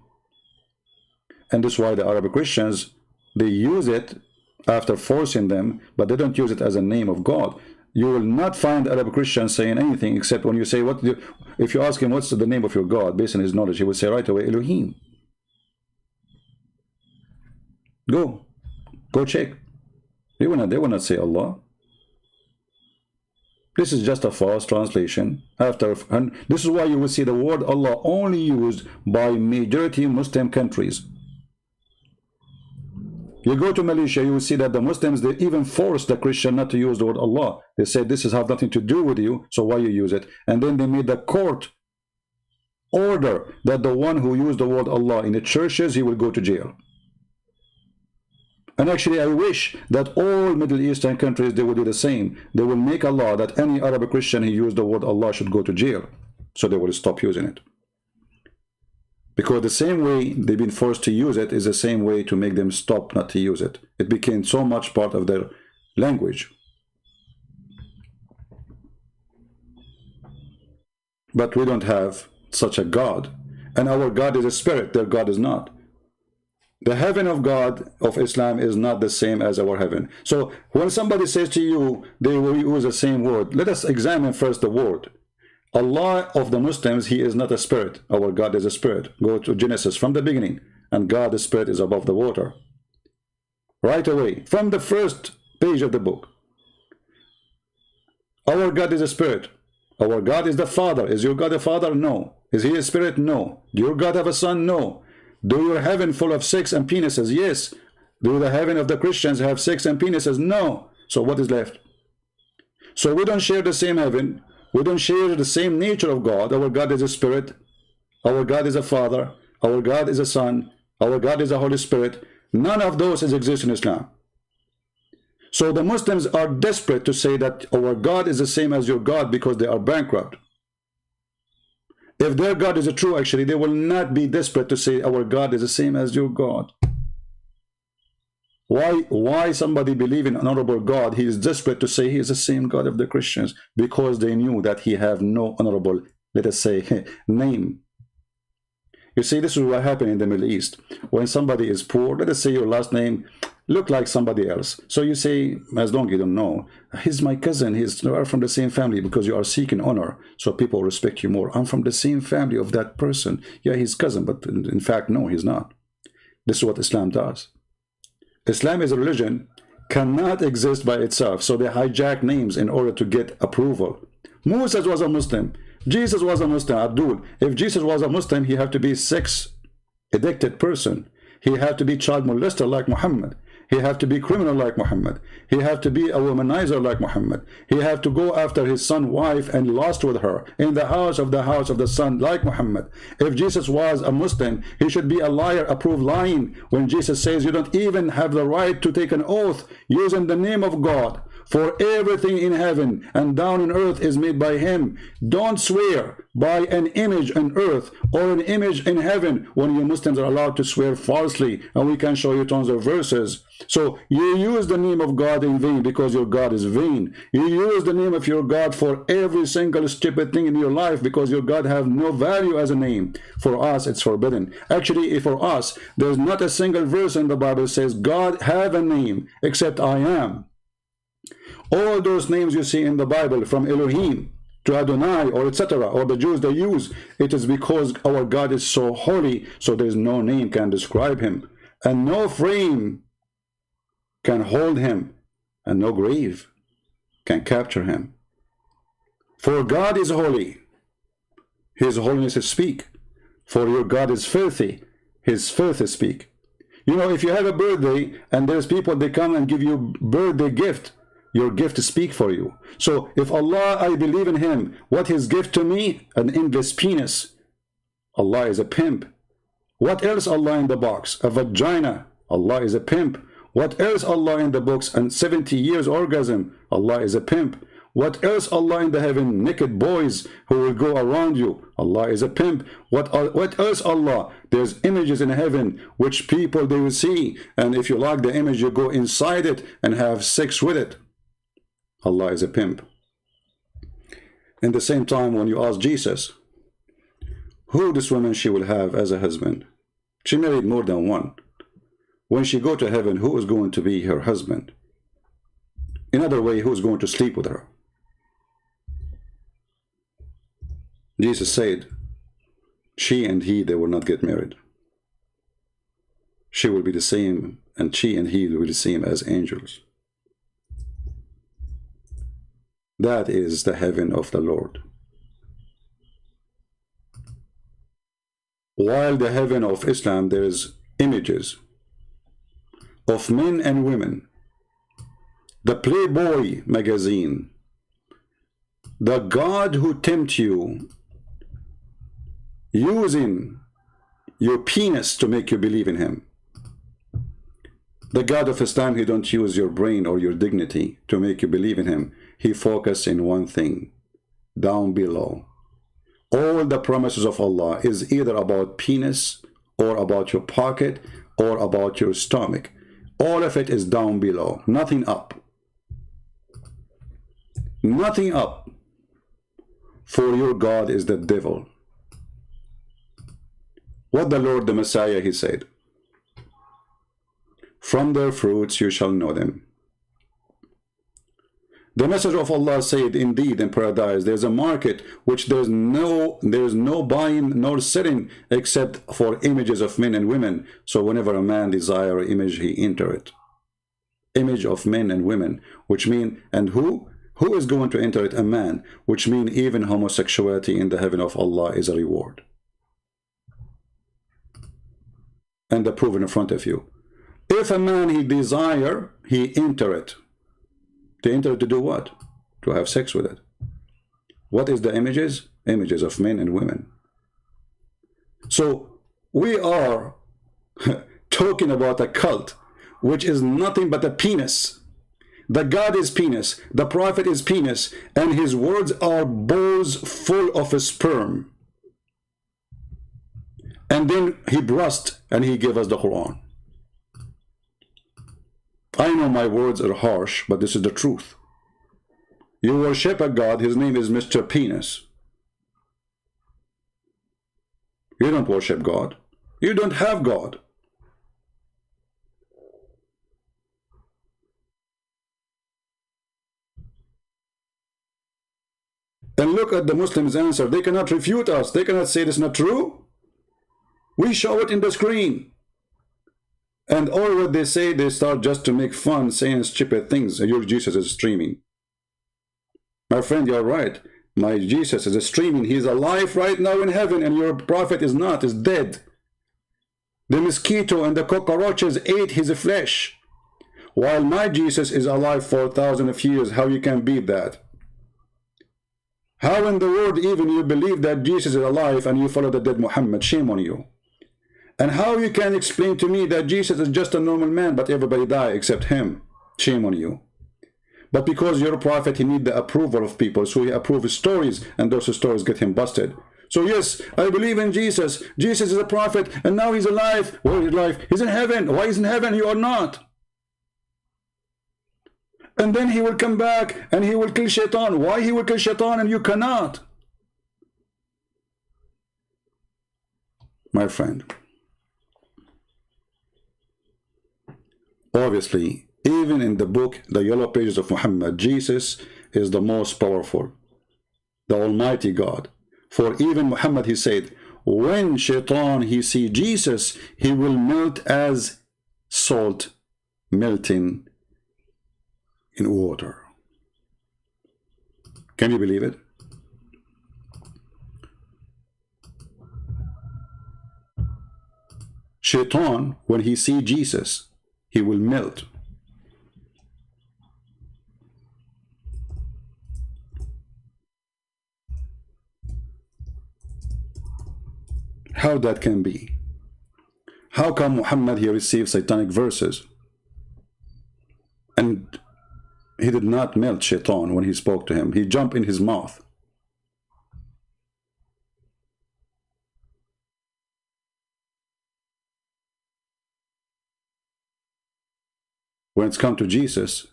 And that's why the Arab Christians, they use it after forcing them, but they don't use it as a name of God. You will not find Arab Christians saying anything except when you say, if you ask him what's the name of your God, based on his knowledge, he will say right away, Elohim. Go check. They will not say Allah. This is just a false translation. And this is why you will see the word Allah only used by majority Muslim countries. You go to Malaysia, you will see that the Muslims, they even force the Christian not to use the word Allah. They say this has nothing to do with you, so why you use it? And then they made the court order that the one who used the word Allah in the churches, he will go to jail. And actually, I wish that all Middle Eastern countries, they will do the same. They will make a law that any Arab Christian who used the word Allah should go to jail. So they will stop using it. Because the same way they've been forced to use it is the same way to make them stop not to use it. It became so much part of their language. But we don't have such a God. And our God is a spirit, their God is not. The heaven of God of Islam is not the same as our heaven. So when somebody says to you, they will use the same word. Let us examine first the word. Allah of the Muslims, he is not a spirit. Our God is a spirit. Go to Genesis from the beginning. And God, the spirit, is above the water. Right away, from the first page of the book. Our God is a spirit. Our God is the Father. Is your God a Father? No. Is he a spirit? No. Do your God have a son? No. Do your heaven full of sex and penises? Yes. Do the heaven of the Christians have sex and penises? No. So what is left? So we don't share the same heaven. We don't share the same nature of God. Our God is a spirit. Our God is a Father. Our God is a Son. Our God is a Holy Spirit. None of those exist in Islam. So the Muslims are desperate to say that our God is the same as your God because they are bankrupt. If their God is true, actually, they will not be desperate to say our God is the same as your God. Why somebody believe in an honorable God, he is desperate to say he is the same God of the Christians? Because they knew that he have no honorable, let us say, name. You see, this is what happened in the Middle East. When somebody is poor, let us say your last name look like somebody else. So you say, as long as you don't know, he's my cousin, we are from the same family, because you are seeking honor, so people respect you more. I'm from the same family of that person. Yeah, he's cousin, but in fact, no, he's not. This is what Islam does. Islam is a religion, cannot exist by itself, so they hijack names in order to get approval. Moses was a Muslim. Jesus was a Muslim, Abdul. If Jesus was a Muslim, he had to be sex-addicted person. He had to be child molester like Muhammad. He had to be criminal like Muhammad. He had to be a womanizer like Muhammad. He had to go after his son's wife and lust with her in the house of the son like Muhammad. If Jesus was a Muslim, he should be a liar, approved lying. When Jesus says you don't even have the right to take an oath using the name of God, for everything in heaven and down on earth is made by him. Don't swear by an image on earth or an image in heaven when you Muslims are allowed to swear falsely, and we can show you tons of verses. So you use the name of God in vain because your God is vain. You use the name of your God for every single stupid thing in your life because your God have no value as a name. For us, it's forbidden. Actually, for us, there's not a single verse in the Bible that says God have a name except I am. All those names you see in the Bible, from Elohim to Adonai or etc., or the Jews they use, it is because our God is so holy, so there's no name can describe him, and no frame can hold him, and no grave can capture him. For God is holy, his holiness is speak. For your God is filthy, his filth is speak. You know, if you have a birthday and there's people, they come and give you birthday gift, your gift to speak for you. So if Allah, I believe in him, what his gift to me? An endless penis. Allah is a pimp. What else Allah in the box? A vagina. Allah is a pimp. What else Allah in the books? And 70 years orgasm. Allah is a pimp. What else Allah in the heaven? Naked boys who will go around you. Allah is a pimp. What else Allah? There's images in heaven which people they will see, and if you like the image, you go inside it and have sex with it. Allah is a pimp. In the same time, when you ask Jesus, who this woman she will have as a husband? She married more than one. When she go to heaven, who is going to be her husband? In other way, who is going to sleep with her? Jesus said, she and he, they will not get married. She will be the same, and she and he will be the same as angels. That is the heaven of the Lord. While the heaven of Islam, there is images of men and women. The Playboy magazine, the God who tempts you, using your penis to make you believe in him. The God of Islam, he don't use your brain or your dignity to make you believe in him. He focuses in one thing, down below. All the promises of Allah is either about penis or about your pocket or about your stomach. All of it is down below, nothing up. Nothing up. For your God is the devil. What the Lord, the Messiah, he said, from their fruits you shall know them. The message of Allah said, indeed in paradise there's a market which there's no buying nor selling except for images of men and women. So whenever a man desire an image, he enter it. Image of men and women, which mean, and who is going to enter it? A man, which mean even homosexuality in the heaven of Allah is a reward. And the proof in front of you. If a man he desire, he enter it. To enter it to do what? To have sex with it. What is the images? Images of men and women. So we are talking about a cult which is nothing but a penis. The God is penis, the prophet is penis, and his words are bowls full of sperm. And then he burst and he gave us the Quran. I know my words are harsh, but this is the truth. You worship a God, his name is Mr. Penis. You don't worship God. You don't have God. And look at the Muslims' answer. They cannot refute us. They cannot say this is not true. We show it in the screen. And all what they say, they start just to make fun, saying stupid things. Your Jesus is streaming. My friend, you're right. My Jesus is streaming. He's alive right now in heaven, and your prophet is not, is dead. The mosquito and the cockroaches ate his flesh. While my Jesus is alive for 1,000 of years, how you can beat that? How in the world even you believe that Jesus is alive and you follow the dead Muhammad? Shame on you. And how you can explain to me that Jesus is just a normal man, but everybody die except him? Shame on you. But because you're a prophet, he needs the approval of people. So he approves stories, and those stories get him busted. So yes, I believe in Jesus. Jesus is a prophet, and now he's alive. Where is he alive? He's in heaven. Why is he in heaven? You are not. And then he will come back, and he will kill Shaitan. Why he will kill Shaitan, and you cannot? My friend, obviously, even in the book, The Yellow Pages of Muhammad, Jesus is the most powerful, the Almighty God. For even Muhammad, he said, when Shaitan, he see Jesus, he will melt as salt melting in water. Can you believe it? Shaitan, when he see Jesus, he will melt. How that can be? How come Muhammad, he received satanic verses and he did not melt Shaitan when he spoke to him? He jumped in his mouth. When it's come to Jesus,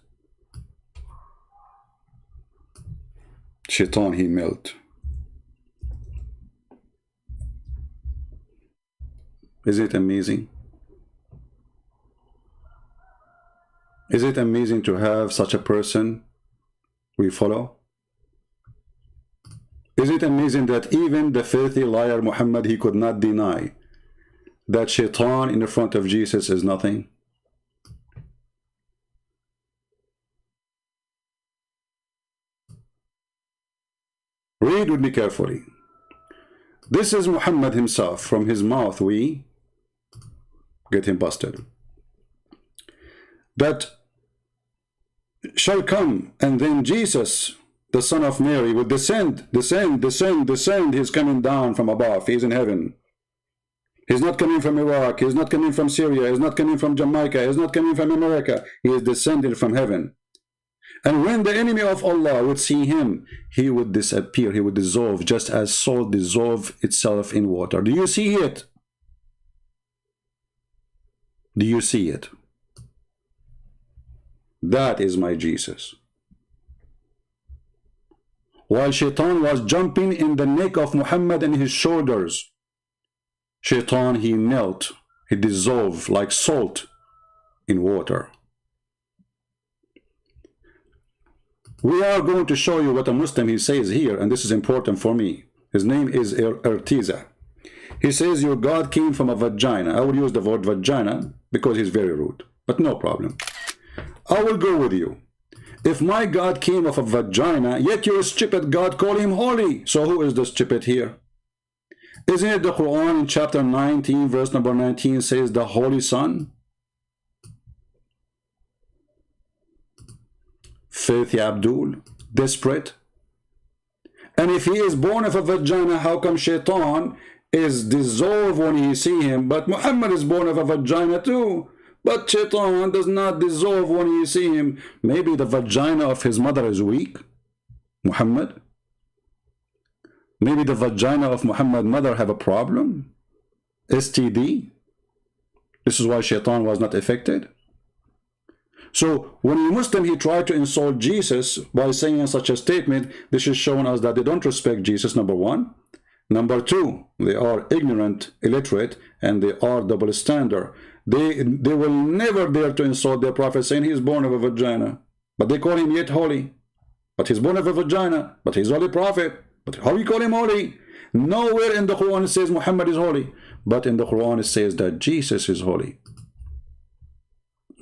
Shaitan, he melt. Is it amazing? Is it amazing to have such a person we follow? Is it amazing that even the filthy liar Muhammad, he could not deny that Shaitan in the front of Jesus is nothing? Read with me carefully. This is Muhammad himself. From his mouth we get him busted. That shall come, and then Jesus, the son of Mary, will descend. He's coming down from above. He's in heaven. He's not coming from Iraq. He's not coming from Syria. He's not coming from Jamaica. He's not coming from America. He is descended from heaven. And when the enemy of Allah would see him, he would disappear. He would dissolve, just as salt dissolves itself in water. Do you see it? Do you see it? That is my Jesus. While Shaitan was jumping in the neck of Muhammad and his shoulders, Shaitan, he melt, he dissolved like salt in water. We are going to show you what a Muslim, he says here, and this is important for me. His name is Ertiza. He says your God came from a vagina. I will use the word vagina because he's very rude, but no problem. I will go with you. If my God came of a vagina, yet your stupid God call him holy. So who is the stupid here? Isn't it the Quran in chapter 19, verse number 19 says the Holy Son? Filthy Abdul, desperate. And if he is born of a vagina, how come Shaitan is dissolved when he see him? But Muhammad is born of a vagina too. But Shaitan does not dissolve when you see him. Maybe the vagina of his mother is weak, Muhammad. Maybe the vagina of Muhammad's mother have a problem, STD. This is why Shaitan was not affected. So when a Muslim, he tried to insult Jesus by saying such a statement, this is showing us that they don't respect Jesus, number one. Number two, they are ignorant, illiterate, and they are double standard. They will never dare to insult their prophet saying he's born of a vagina. But they call him yet holy. But he's born of a vagina. But he's holy prophet. But how you call him holy? Nowhere in the Quran it says Muhammad is holy. But in the Quran it says that Jesus is holy.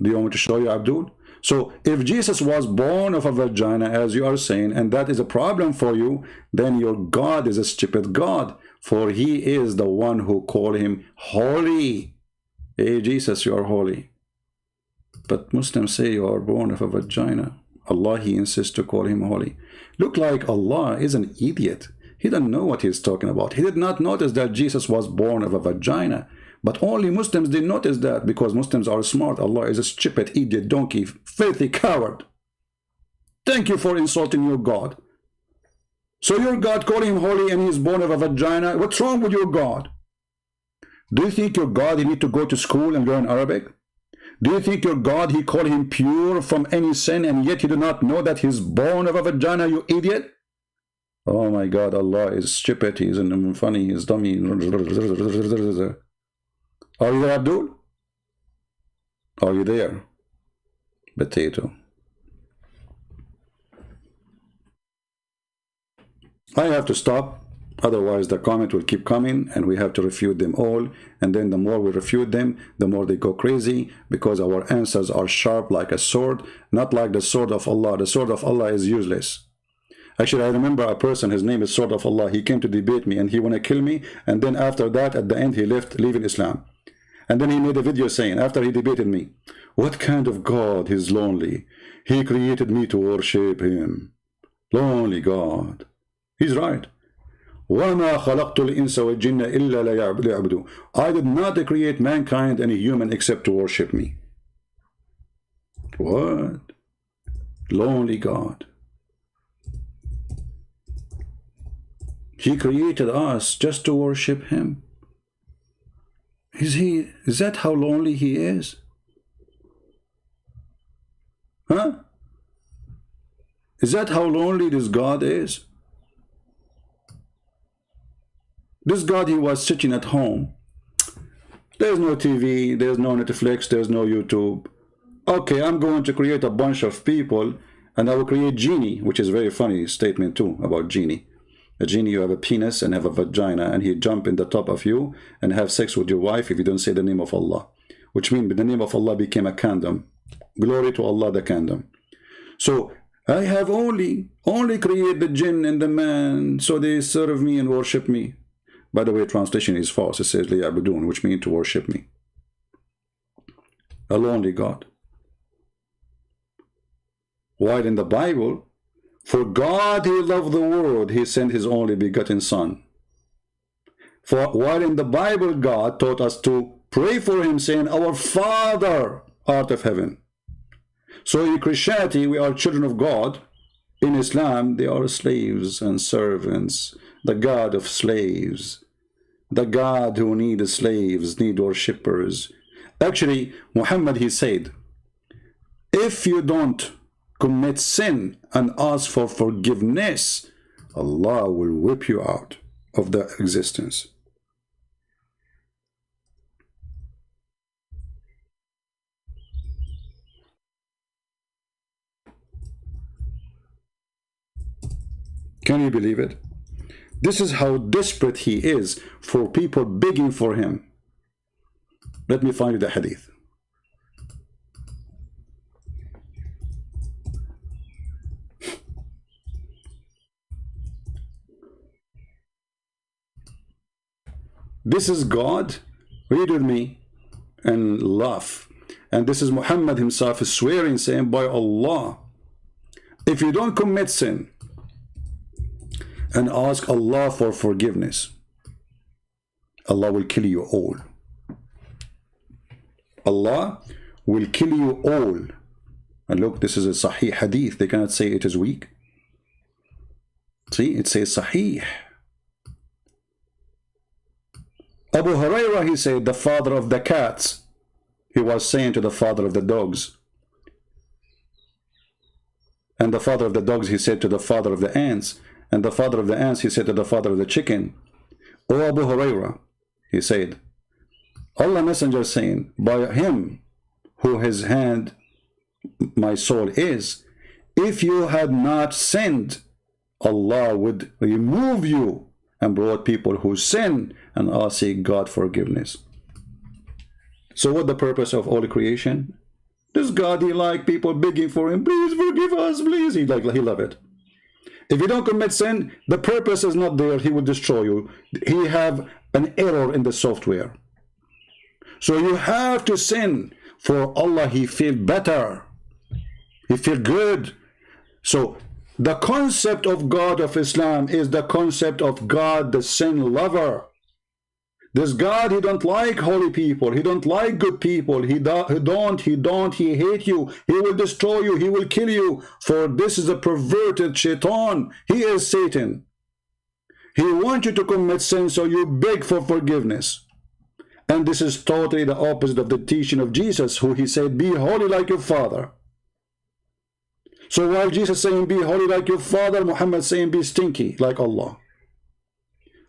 Do you want me to show you, Abdul? So if Jesus was born of a vagina, as you are saying, and that is a problem for you, then your God is a stupid God. For he is the one who called him holy. Hey, Jesus, you are holy. But Muslims say you are born of a vagina. Allah, he insists to call him holy. Look like Allah is an idiot. He doesn't know what he's talking about. He did not notice that Jesus was born of a vagina. But only Muslims did notice that because Muslims are smart. Allah is a stupid, idiot, donkey, filthy coward. Thank you for insulting your God. So your God calling him holy and he's born of a vagina. What's wrong with your God? Do you think your God, he need to go to school and learn Arabic? Do you think your God, he called him pure from any sin, and yet he do not know that he's born of a vagina, you idiot? Oh my God, Allah is stupid, he's funny, he's dummy. Are you there, Abdul? Are you there? Potato. I have to stop, otherwise the comment will keep coming and we have to refute them all, and then the more we refute them, the more they go crazy, because our answers are sharp like a sword, not like the sword of Allah. The sword of Allah is useless. Actually, I remember a person, his name is Sword of Allah, he came to debate me and he want to kill me, and then after that, at the end, he left, leaving Islam. And then he made a video saying, after he debated me, what kind of God is lonely? He created me to worship him. Lonely God. He's right. وَمَا خَلَقْتُ الْإِنسَ وَالْجِنَّ إِلَّا لِيَعْبُدُونِ. I did not create mankind and a human except to worship me. What? Lonely God. He created us just to worship him. Is that how lonely he is? Huh? Is that how lonely this God is? This God, he was sitting at home. There's no TV, there's no Netflix, there's no YouTube. Okay, I'm going to create a bunch of people and I will create genie, which is a very funny statement too about genie. A genie, you have a penis and have a vagina, and he jump in the top of you and have sex with your wife if you don't say the name of Allah. Which means the name of Allah became a condom. Glory to Allah, the condom. So I have only created the jinn and the man, so they serve me and worship me. By the way, translation is false. It says liya'budun, which means to worship me. A lonely God. While in the Bible, for God he loved the world, he sent his only begotten Son. For while in the Bible, God taught us to pray for him, saying, Our Father art of heaven. So in Christianity, we are children of God. In Islam, they are slaves and servants. The God of slaves. The God who needs slaves, need worshippers. Actually, Muhammad, he said, if you don't commit sin and ask for forgiveness, Allah will whip you out of the existence. Can you believe it? This is how desperate he is for people begging for him. Let me find you the hadith. This is God, read with me and laugh. And this is Muhammad himself swearing, saying, by Allah, if you don't commit sin and ask Allah for forgiveness, Allah will kill you all. Allah will kill you all. And look, this is a Sahih hadith. They cannot say it is weak. See, it says Sahih. Abu Hurairah, he said, the father of the cats, he was saying to the father of the dogs. And the father of the dogs, he said to the father of the ants. And the father of the ants, he said to the father of the chicken. O Abu Hurairah, he said, Allah Messenger saying, by him who his hand my soul is, if you had not sinned, Allah would remove you and brought people who sin and ask God forgiveness. So what the purpose of all creation? This God, he like people begging for him, please forgive us, please. He love it. If you don't commit sin, the purpose is not there. He will destroy you. He have an error in the software. So you have to sin for Allah. He feel better. He feel good. So the concept of God of Islam is the concept of God, the sin lover. This God, he don't like holy people. He don't like good people. He hate you. He will destroy you. He will kill you. For this is a perverted shaitan. He is Satan. He wants you to commit sin, so you beg for forgiveness. And this is totally the opposite of the teaching of Jesus, who he said, be holy like your Father. So while Jesus saying, be holy like your Father, Muhammad saying, be stinky like Allah.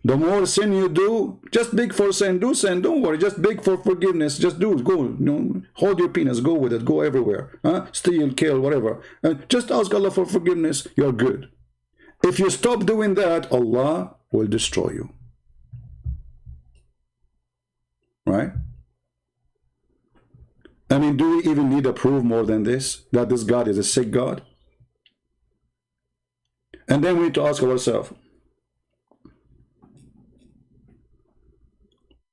The more sin you do, just beg for sin. Do sin, don't worry. Just beg for forgiveness. Just do it. Go, you know, hold your penis. Go with it. Go everywhere. Steal, kill, whatever. Just ask Allah for forgiveness. You're good. If you stop doing that, Allah will destroy you. Right? I mean, do we even need a proof more than this? That this God is a sick God? And then we need to ask ourselves,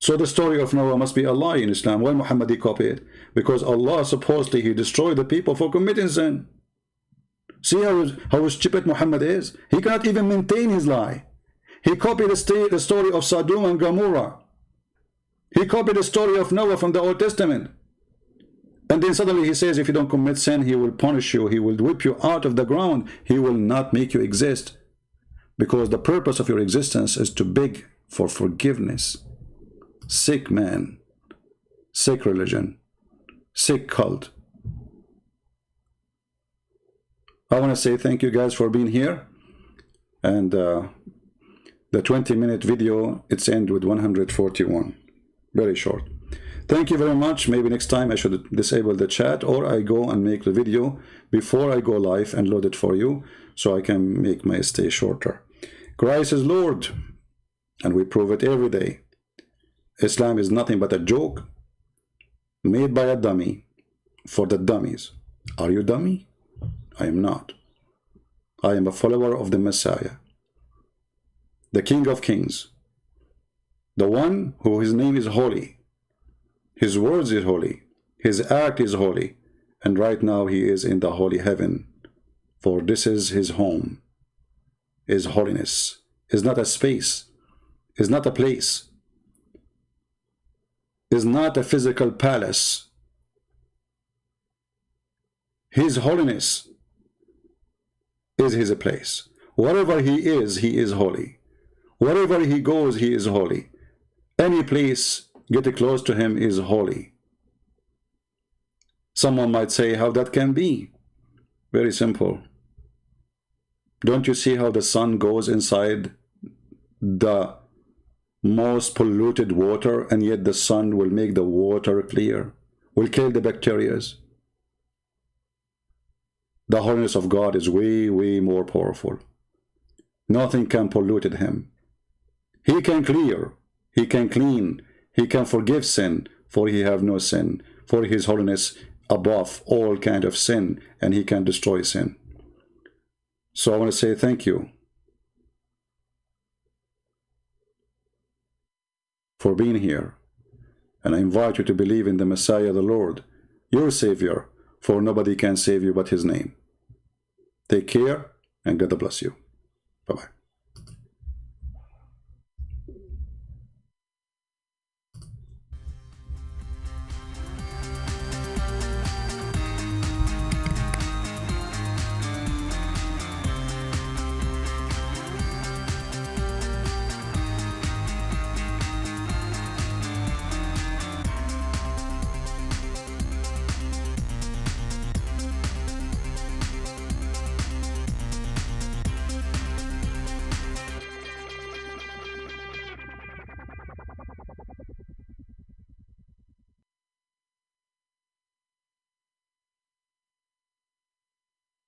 so the story of Noah must be a lie in Islam. Why Muhammad he copied it? Because Allah supposedly he destroyed the people for committing sin. See how stupid Muhammad is? He cannot even maintain his lie. He copied the story of Sodom and Gomorrah. He copied the story of Noah from the Old Testament. And then suddenly he says, if you don't commit sin, he will punish you. He will whip you out of the ground. He will not make you exist. Because the purpose of your existence is to beg for forgiveness. Sick man, sick religion, sick cult. I want to say thank you guys for being here. And the 20-minute video, it's end with 141. Very short. Thank you very much. Maybe next time I should disable the chat, or I go and make the video before I go live and load it for you, so I can make my stay shorter. Christ is Lord, and we prove it every day. Islam is nothing but a joke made by a dummy for the dummies. Are you dummy? I am not. I am a follower of the Messiah, the King of Kings, the one who his name is holy, his words is holy, his act is holy, and right now he is in the holy heaven, for this is his home. His holiness is not a space, is not a place, is not a physical palace. His holiness is his place. Wherever he is holy. Wherever he goes, he is holy. Any place getting close to him is holy. Someone might say how that can be. Very simple. Don't you see how the sun goes inside the most polluted water, and yet the sun will make the water clear, will kill the bacteria? The holiness of God is way, way more powerful. Nothing can pollute him. He can clear, he can clean, he can forgive sin, for he have no sin, for his holiness above all kind of sin, and he can destroy sin. So I want to say thank you for being here, and I invite you to believe in the Messiah, the Lord, your Savior, for nobody can save you but his name. Take care, and God bless you. Bye-bye.